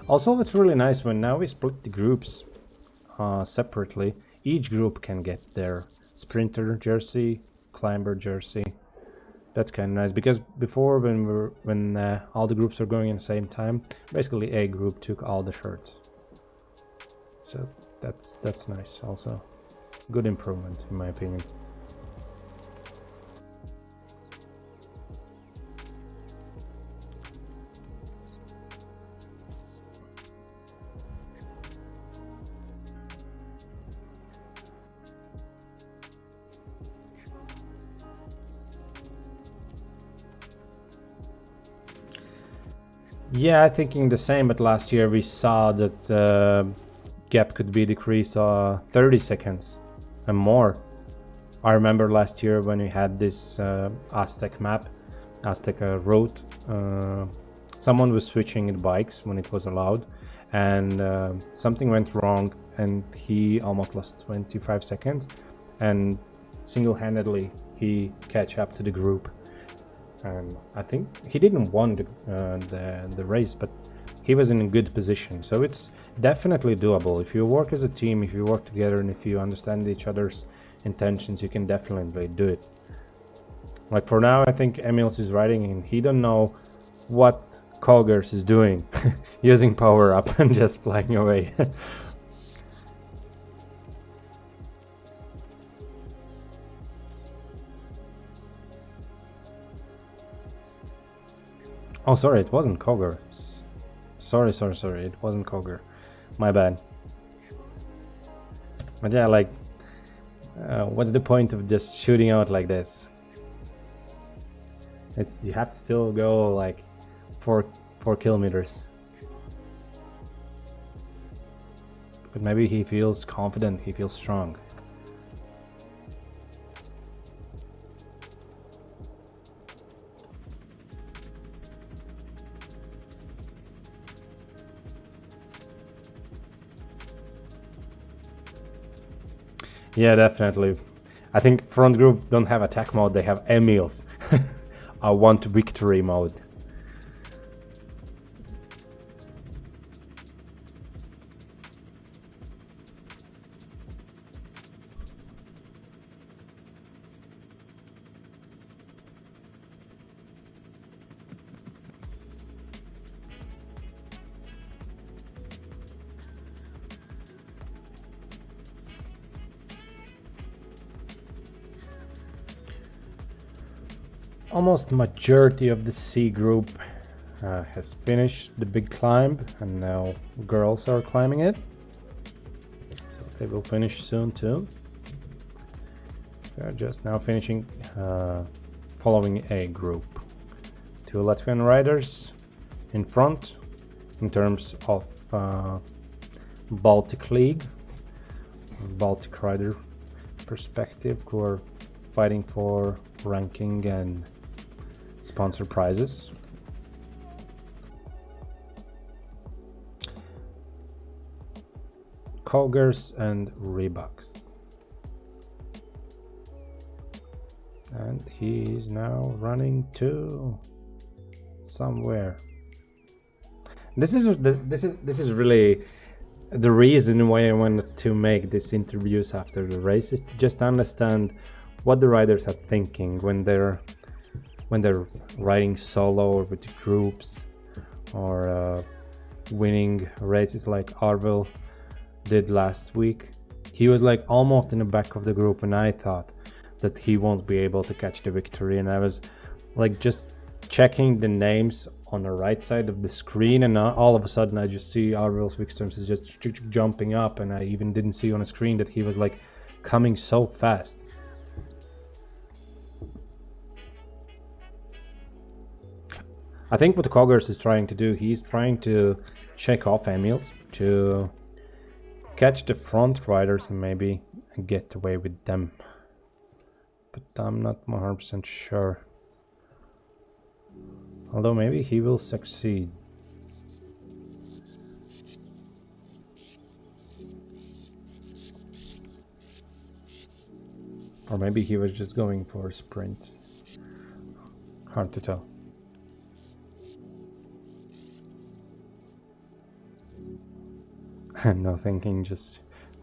Also, it's really nice when now we split the groups separately. Each group can get their sprinter jersey, climber jersey. That's kind of nice, because before when all the groups are going at the same time, basically A group took all the shirts. So that's nice also. Good improvement in my opinion. Yeah, I'm thinking the same, but last year we saw that the gap could be decreased 30 seconds and more. I remember last year when we had this Aztec map, Aztec road, someone was switching in bikes when it was allowed, and something went wrong and he almost lost 25 seconds, and single-handedly he catch up to the group. And I think he didn't win the race, but he was in a good position. So it's definitely doable. If you work as a team, if you work together, and if you understand each other's intentions, you can definitely do it. Like for now, I think Emils is riding and he don't know what Kogers is doing, using power up and just flying away. Oh, sorry, it wasn't Koger. Sorry, it wasn't Koger. My bad. But yeah, like, what's the point of just shooting out like this? You have to still go like 4 kilometers. But maybe he feels confident, he feels strong. Yeah, definitely. I think front group don't have attack mode, they have Emils. I want victory mode. Almost majority of the C group has finished the big climb, and now girls are climbing it, so they will finish soon too. They're just now finishing, following A group. 2 Latvian riders in front in terms of Baltic League, Baltic rider perspective, who are fighting for ranking and sponsor prizes. Kogers and Reeboks. And he is now running to somewhere. This is really the reason why I wanted to make these interviews after the race, is to just understand what the riders are thinking when they're riding solo or with groups, or winning races like Arvel did last week. He was like almost in the back of the group, and I thought that he won't be able to catch the victory, and I was like just checking the names on the right side of the screen, and all of a sudden I just see Arvel Wikström is just jumping up, and I even didn't see on the screen that he was like coming so fast. I think what Koggers is trying to do, he's trying to check off Emils to catch the front riders and maybe get away with them. But I'm not 100% sure. Although maybe he will succeed. Or maybe he was just going for a sprint. Hard to tell. No thinking, just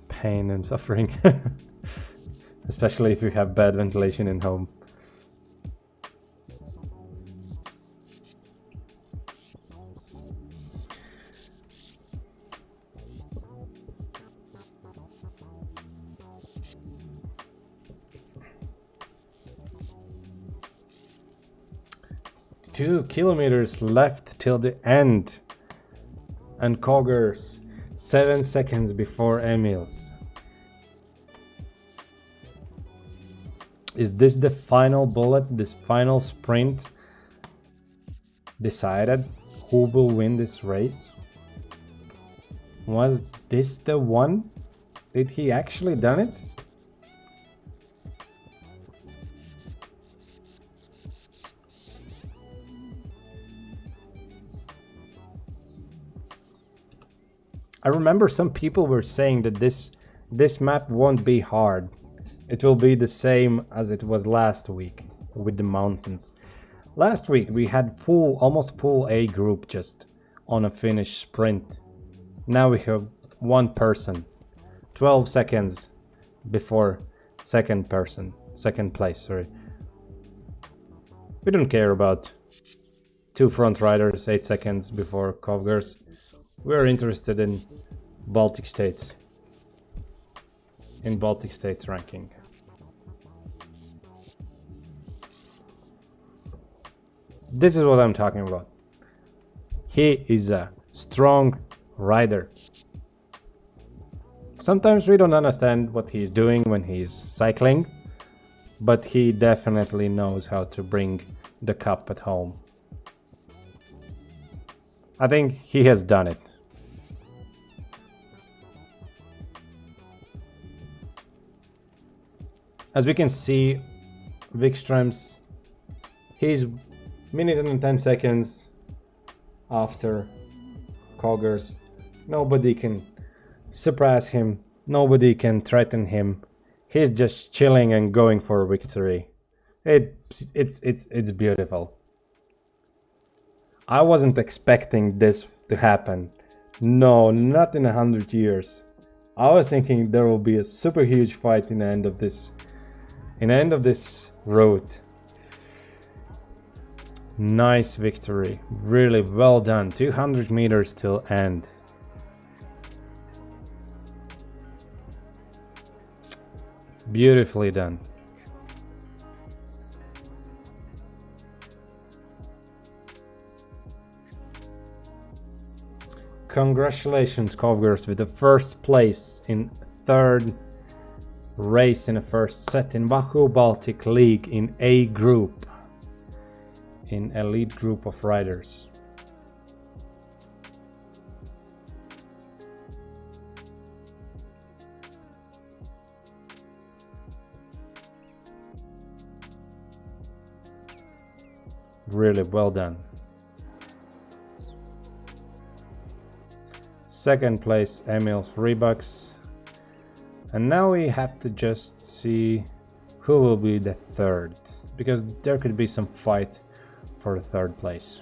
pain and suffering. Especially if you have bad ventilation in home. Two kilometers left till the end, and Koggers 7 seconds before Emils. Is this the final bullet, this final sprint decided who will win this race? Was this the one? Did he actually done it? I remember some people were saying that this map won't be hard. It will be the same as it was last week with the mountains. Last week we had almost full A group just on a finish sprint. Now we have one person, 12 seconds before second place, sorry. We don't care about two front riders 8 seconds before Koggers. We're interested in Baltic States. In Baltic States ranking. This is what I'm talking about. He is a strong rider. Sometimes we don't understand what he's doing when he's cycling, but he definitely knows how to bring the cup at home. I think he has done it. As we can see, Wikström's, he's minute and 10 seconds after Koggers. Nobody can surprise him, nobody can threaten him. He's just chilling and going for a victory. It's beautiful. I wasn't expecting this to happen. No, not in 100 years. I was thinking there will be a super huge fight in the end of this road. Nice victory, really well done. 200 meters till end. Beautifully done. Congratulations, Koggers, with the first place in third race in the first set in Wahoo Baltic League in A group, in elite group of riders. Really well done. Second place, Emil Rybaks. And now we have to just see who will be the third. because there could be some fight for third place.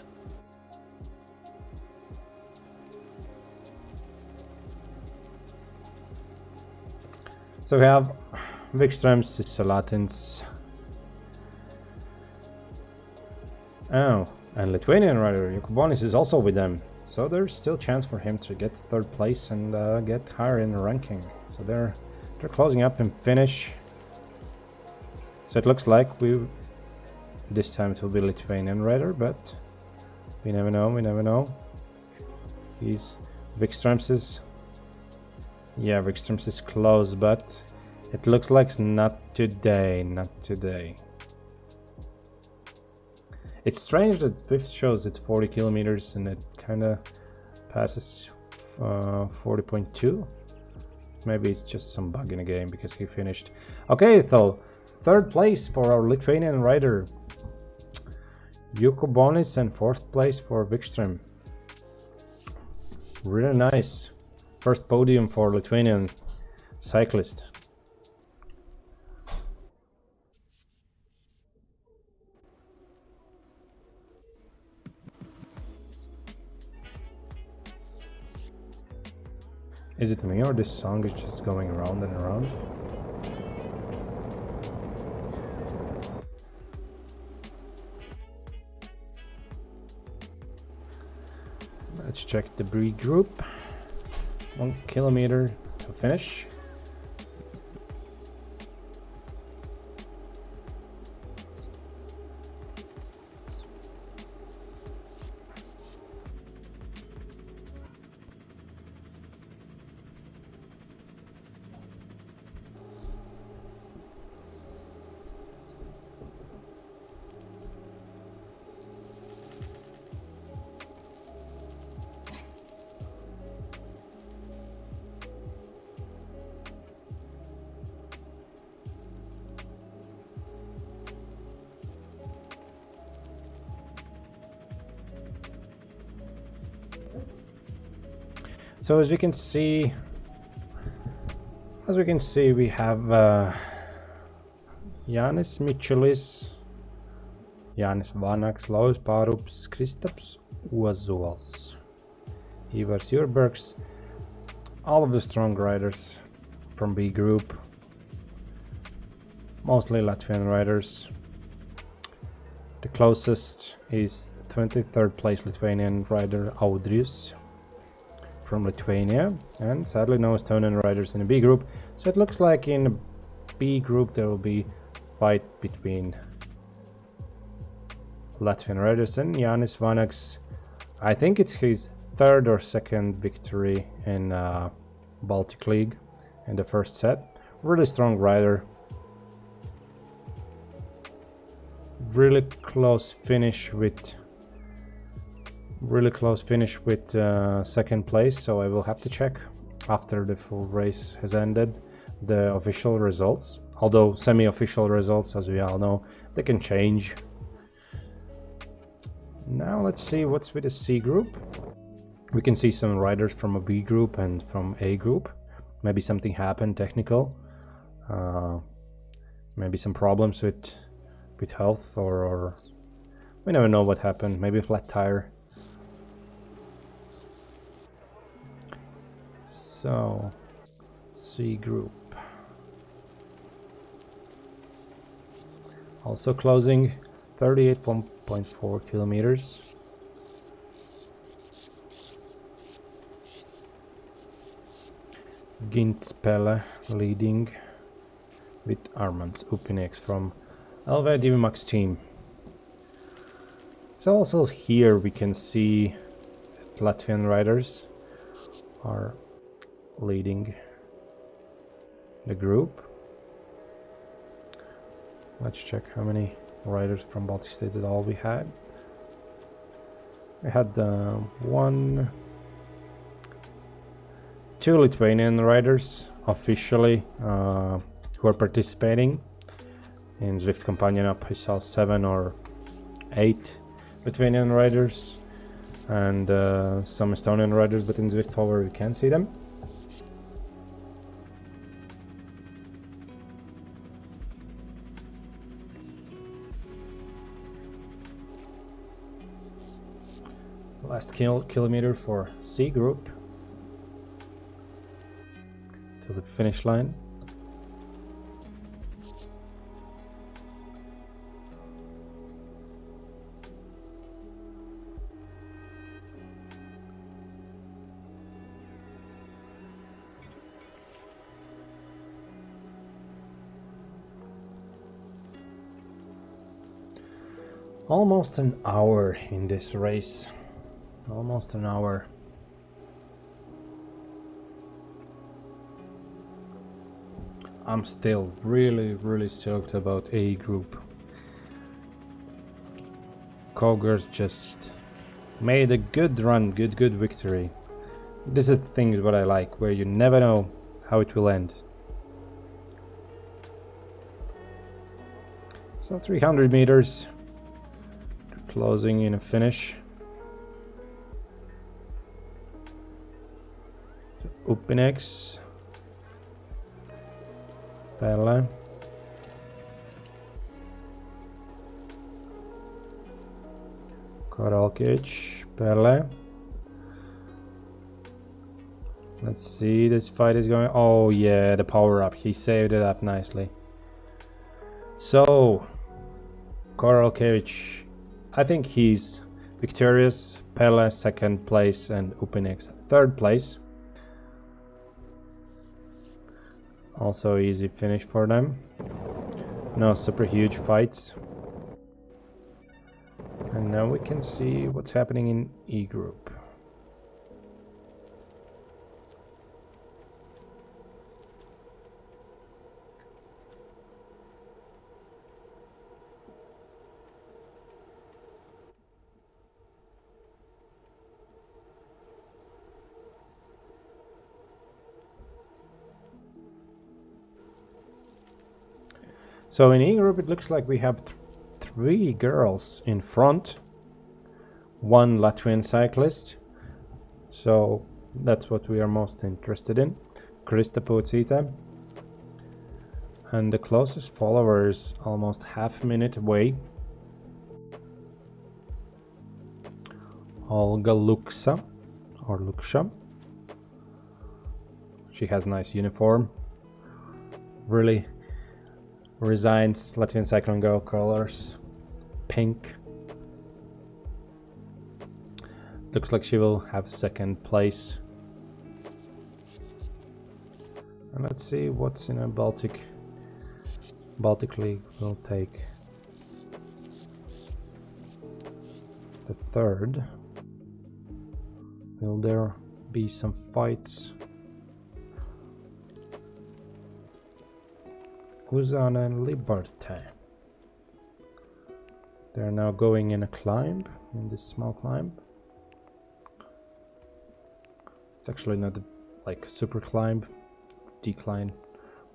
So we have Wikströms, Salatins. Oh, and Lithuanian rider Jokubonis is also with them. So there's still chance for him to get third place and get higher in the ranking. So they're closing up in finish. So it looks like this time it will be Lithuanian rider, but we never know. We never know. He's Wikströms is. Yeah, Wikströms is close, but it looks like not today. Not today. It's strange that Zwift shows it's 40 kilometers and it kind of passes 40.2. Maybe it's just some bug in the game because he finished. Okay, so third place for our Lithuanian rider Jokubonis and fourth place for Wikström. Really nice. First podium for Lithuanian cyclist. Is it me or this song is just going around and around? Let's check the B group. 1 kilometer to finish. So as we can see, we have Jānis Mičelis, Jānis Vanaks, Lauris Pārups, Kristaps Ozols, Ivars Jurbergs, all of the strong riders from B group, mostly Latvian riders. The closest is 23rd place Lithuanian rider Audrius from Lithuania, and sadly no Estonian riders in the B group. So it looks like in the B group there will be fight between Latvian riders and Jānis Vanaks. I think it's his third or second victory in Baltic League in the first set. Really strong rider. Really close finish with second place, so I will have to check after the full race has ended the official results, although semi-official results, as we all know, they can change. Now let's see what's with the C group. We can see some riders from a B group and from A group. Maybe something happened technical, maybe some problems with health, or we never know what happened. Maybe a flat tire. So, C group. Also closing 38.4 kilometers. Gintspelle leading with Armands Upinex from LV Divimax team. So also here we can see that Latvian riders are leading the group. Let's check how many riders from Baltic States at all we had. We had two Lithuanian riders officially who are participating. In Zwift Companion Up I saw 7 or 8 Lithuanian riders and some Estonian riders, but in Zwift Power we can't see them. Last kilometer for C group to the finish line. Almost an hour in this race. Almost an hour. I'm still really stoked about A group. Kogers just made a good run, good victory. This is the thing what I like, where you never know how it will end. So 300 meters. Closing in a finish. Upinex. Pelle. Koralkic. Pelle. Let's see, this fight is going. Oh yeah, the power up. He saved it up nicely. So Koralkic, I think he's victorious. Pelle second place and Upinex third place. Also easy finish for them. No super huge fights. And now we can see what's happening in E group. So in E group it looks like we have three girls in front, one Latvian cyclist, so that's what we are most interested in, Krista Pucita, and the closest follower is almost half a minute away, Olga Luxa, or Luksha. She has nice uniform, really resigns Latvian Cycling Girl colors, pink. Looks like she will have second place. And let's see what's in a Baltic League will take the third. Will there be some fights? Guzan and Liberté. They're now going in a climb, in this small climb. It's actually not like a super climb, it's decline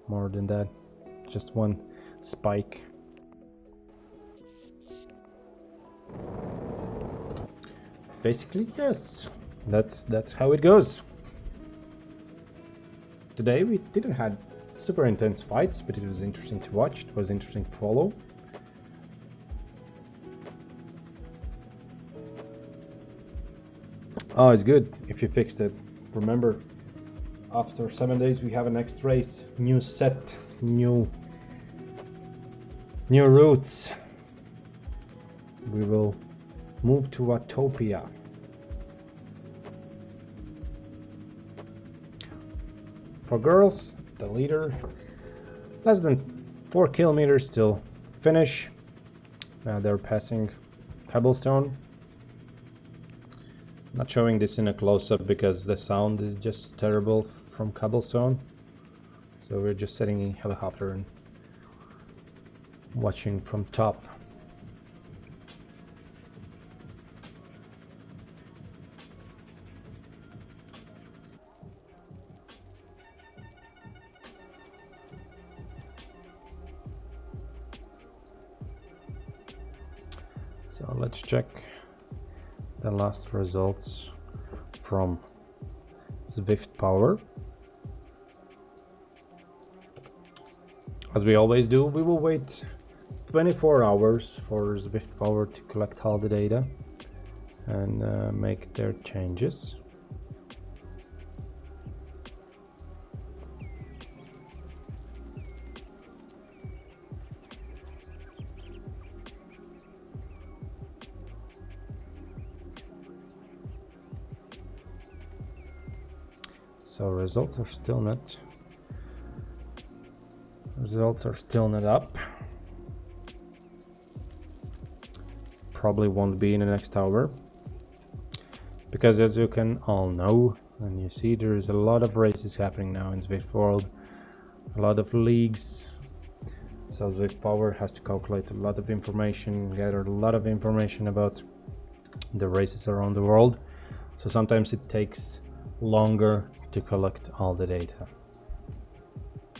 more than that. Just one spike. Basically, yes. That's how it goes. Today we didn't have super intense fights, but it was interesting to watch, it was interesting to follow. Oh, it's good if you fixed it. Remember, after 7 days we have a next race, new set, new routes. We will move to Watopia. For girls, the leader, less than 4 kilometers till finish. Now they're passing Cobblestone. Not showing this in a close-up because the sound is just terrible from Cobblestone. So we're just sitting in helicopter and watching from top. So let's check the last results from Zwift Power. As we always do, we will wait 24 hours for Zwift Power to collect all the data, and make their changes. So results are still not up. Probably won't be in the next hour, because as you can all know and you see, there is a lot of races happening now in Zwift World, a lot of leagues. So Zwift Power has to calculate a lot of information, gather a lot of information about the races around the world. So sometimes it takes longer to collect all the data.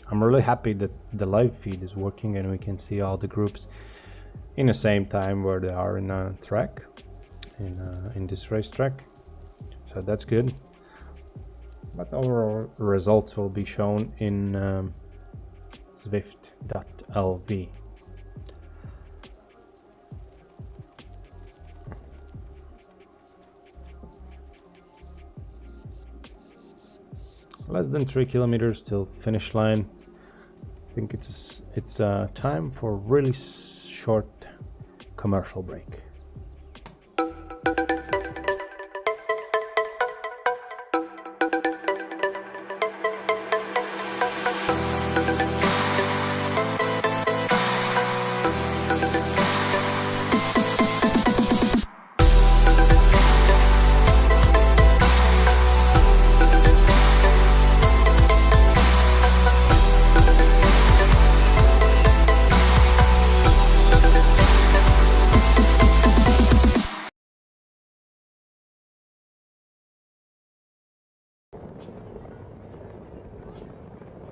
I'm really happy that the live feed is working and we can see all the groups in the same time where they are in a track, in this racetrack. So that's good. But overall results will be shown in Zwift.lv. Less than 3 kilometers till finish line. I think it's time for a really short commercial break.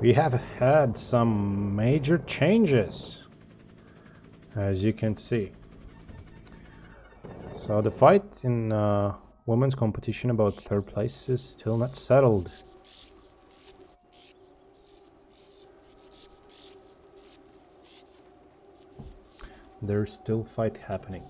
We have had some major changes, as you can see. So the fight in women's competition about third place is still not settled. There's still fight happening.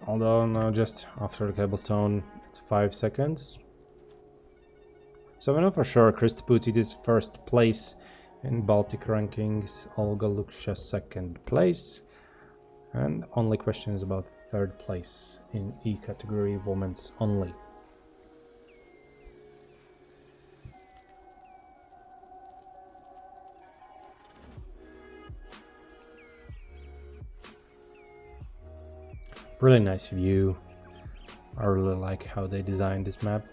Although now just after the cobblestone it's 5 seconds. So we know for sure Krista Putit is first place in Baltic rankings, Olga Luksha second place, and only question is about third place in E category women's only. Really nice view. I really like how they designed this map.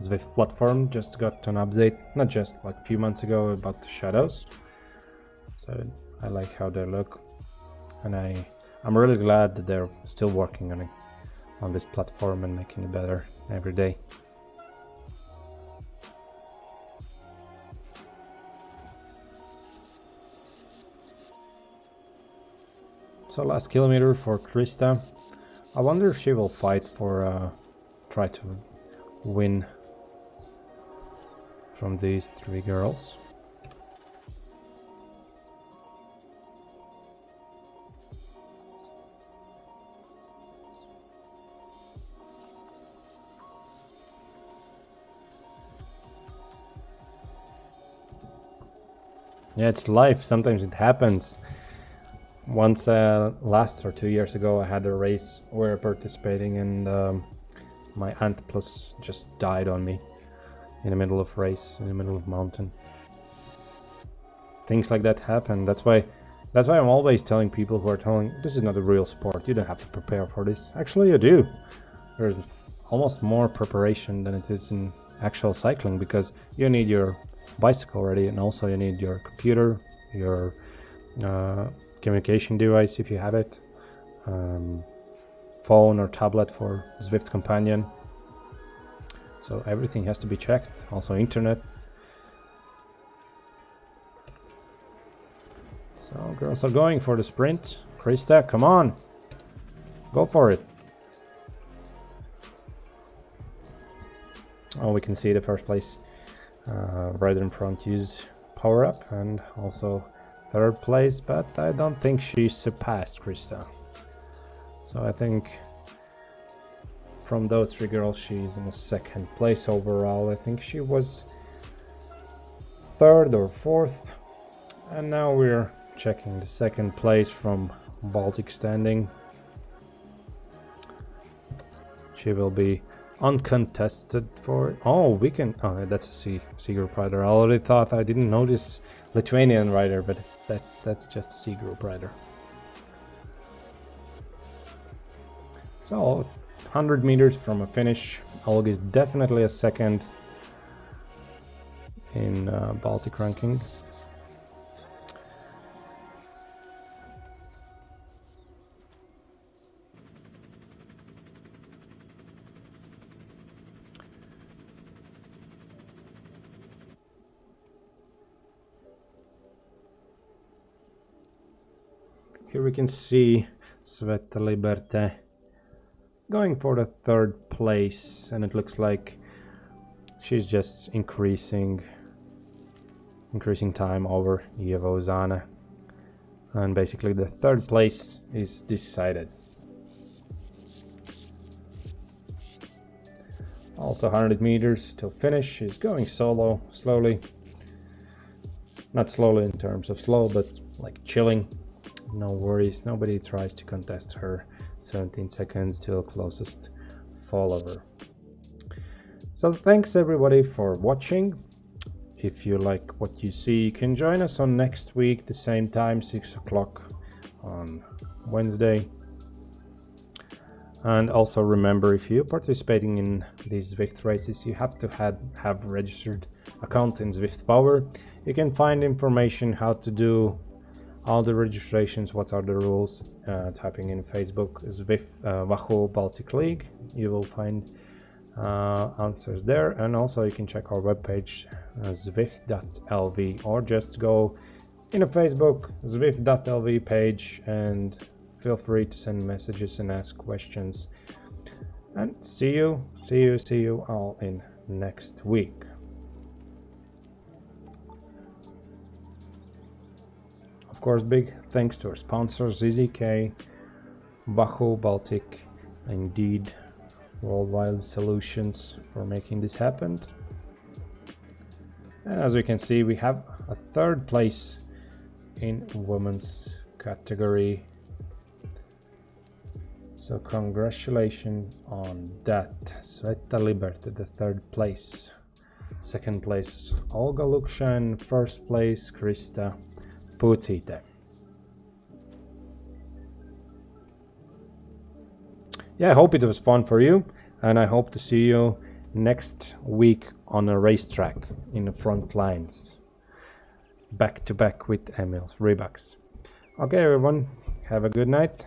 Zwift platform just got an update, not just like a few months ago, about the shadows. So I like how they look, and I'm really glad that they're still working on this platform and making it better every day. So last kilometer for Krista. I wonder if she will fight for try to win from these 3 girls. Yeah, it's life. Sometimes it happens. Once last or 2 years ago I had a race where participating, and my Ant Plus just died on me in the middle of race, in the middle of mountain. Things like that happen. That's why I'm always telling people who are telling this is not a real sport, you don't have to prepare for this. Actually you do. There's almost more preparation than it is in actual cycling, because you need your bicycle ready, and also you need your computer, your communication device if you have it, phone or tablet for Zwift Companion. So everything has to be checked, also internet. So girls are going for the sprint. Krista, come on, go for it. Oh, we can see the first place right in front use power up and also third place, but I don't think she surpassed Krista. So I think from those three girls she's in a second place overall. I think she was third or fourth, and now we're checking the second place from Baltic standing. She will be uncontested for it. Oh, we can. Oh, that's a C group rider. I already thought I didn't notice Lithuanian rider, but that's just a C group rider. So 100 meters from a finish. Olga is definitely a second in Baltic ranking. Here we can see Sveta Liberte going for the third place, and it looks like she's just increasing time over Evo Zana, and basically the third place is decided. Also 100 meters till finish. She's going slowly, not slowly in terms of slow, but like chilling. No worries, nobody tries to contest her. 17 seconds till closest follower. So thanks everybody for watching. If you like what you see, you can join us on next week, the same time, 6 o'clock on Wednesday. And also remember, if you're participating in these Zwift races, you have to have registered account in Zwift Power. You can find information how to do all the registrations, what are the rules, typing in Facebook Zwift Wahoo Baltic League. You will find answers there, and also you can check our webpage zwift.lv, or just go in a Facebook zwift.lv page and feel free to send messages and ask questions. And see you all in next week. Of course, big thanks to our sponsors ZZK, Wahoo Baltic, Indeed, Worldwide Solutions for making this happen. And as we can see, we have a third place in women's category. So congratulations on that. Sveta Liberte, the third place. Second place, Olga Lukshan. First place, Krista Pucite. Yeah, I hope it was fun for you, and I hope to see you next week on a racetrack in the front lines, back to back with Emil's Reeboks. Okay everyone, have a good night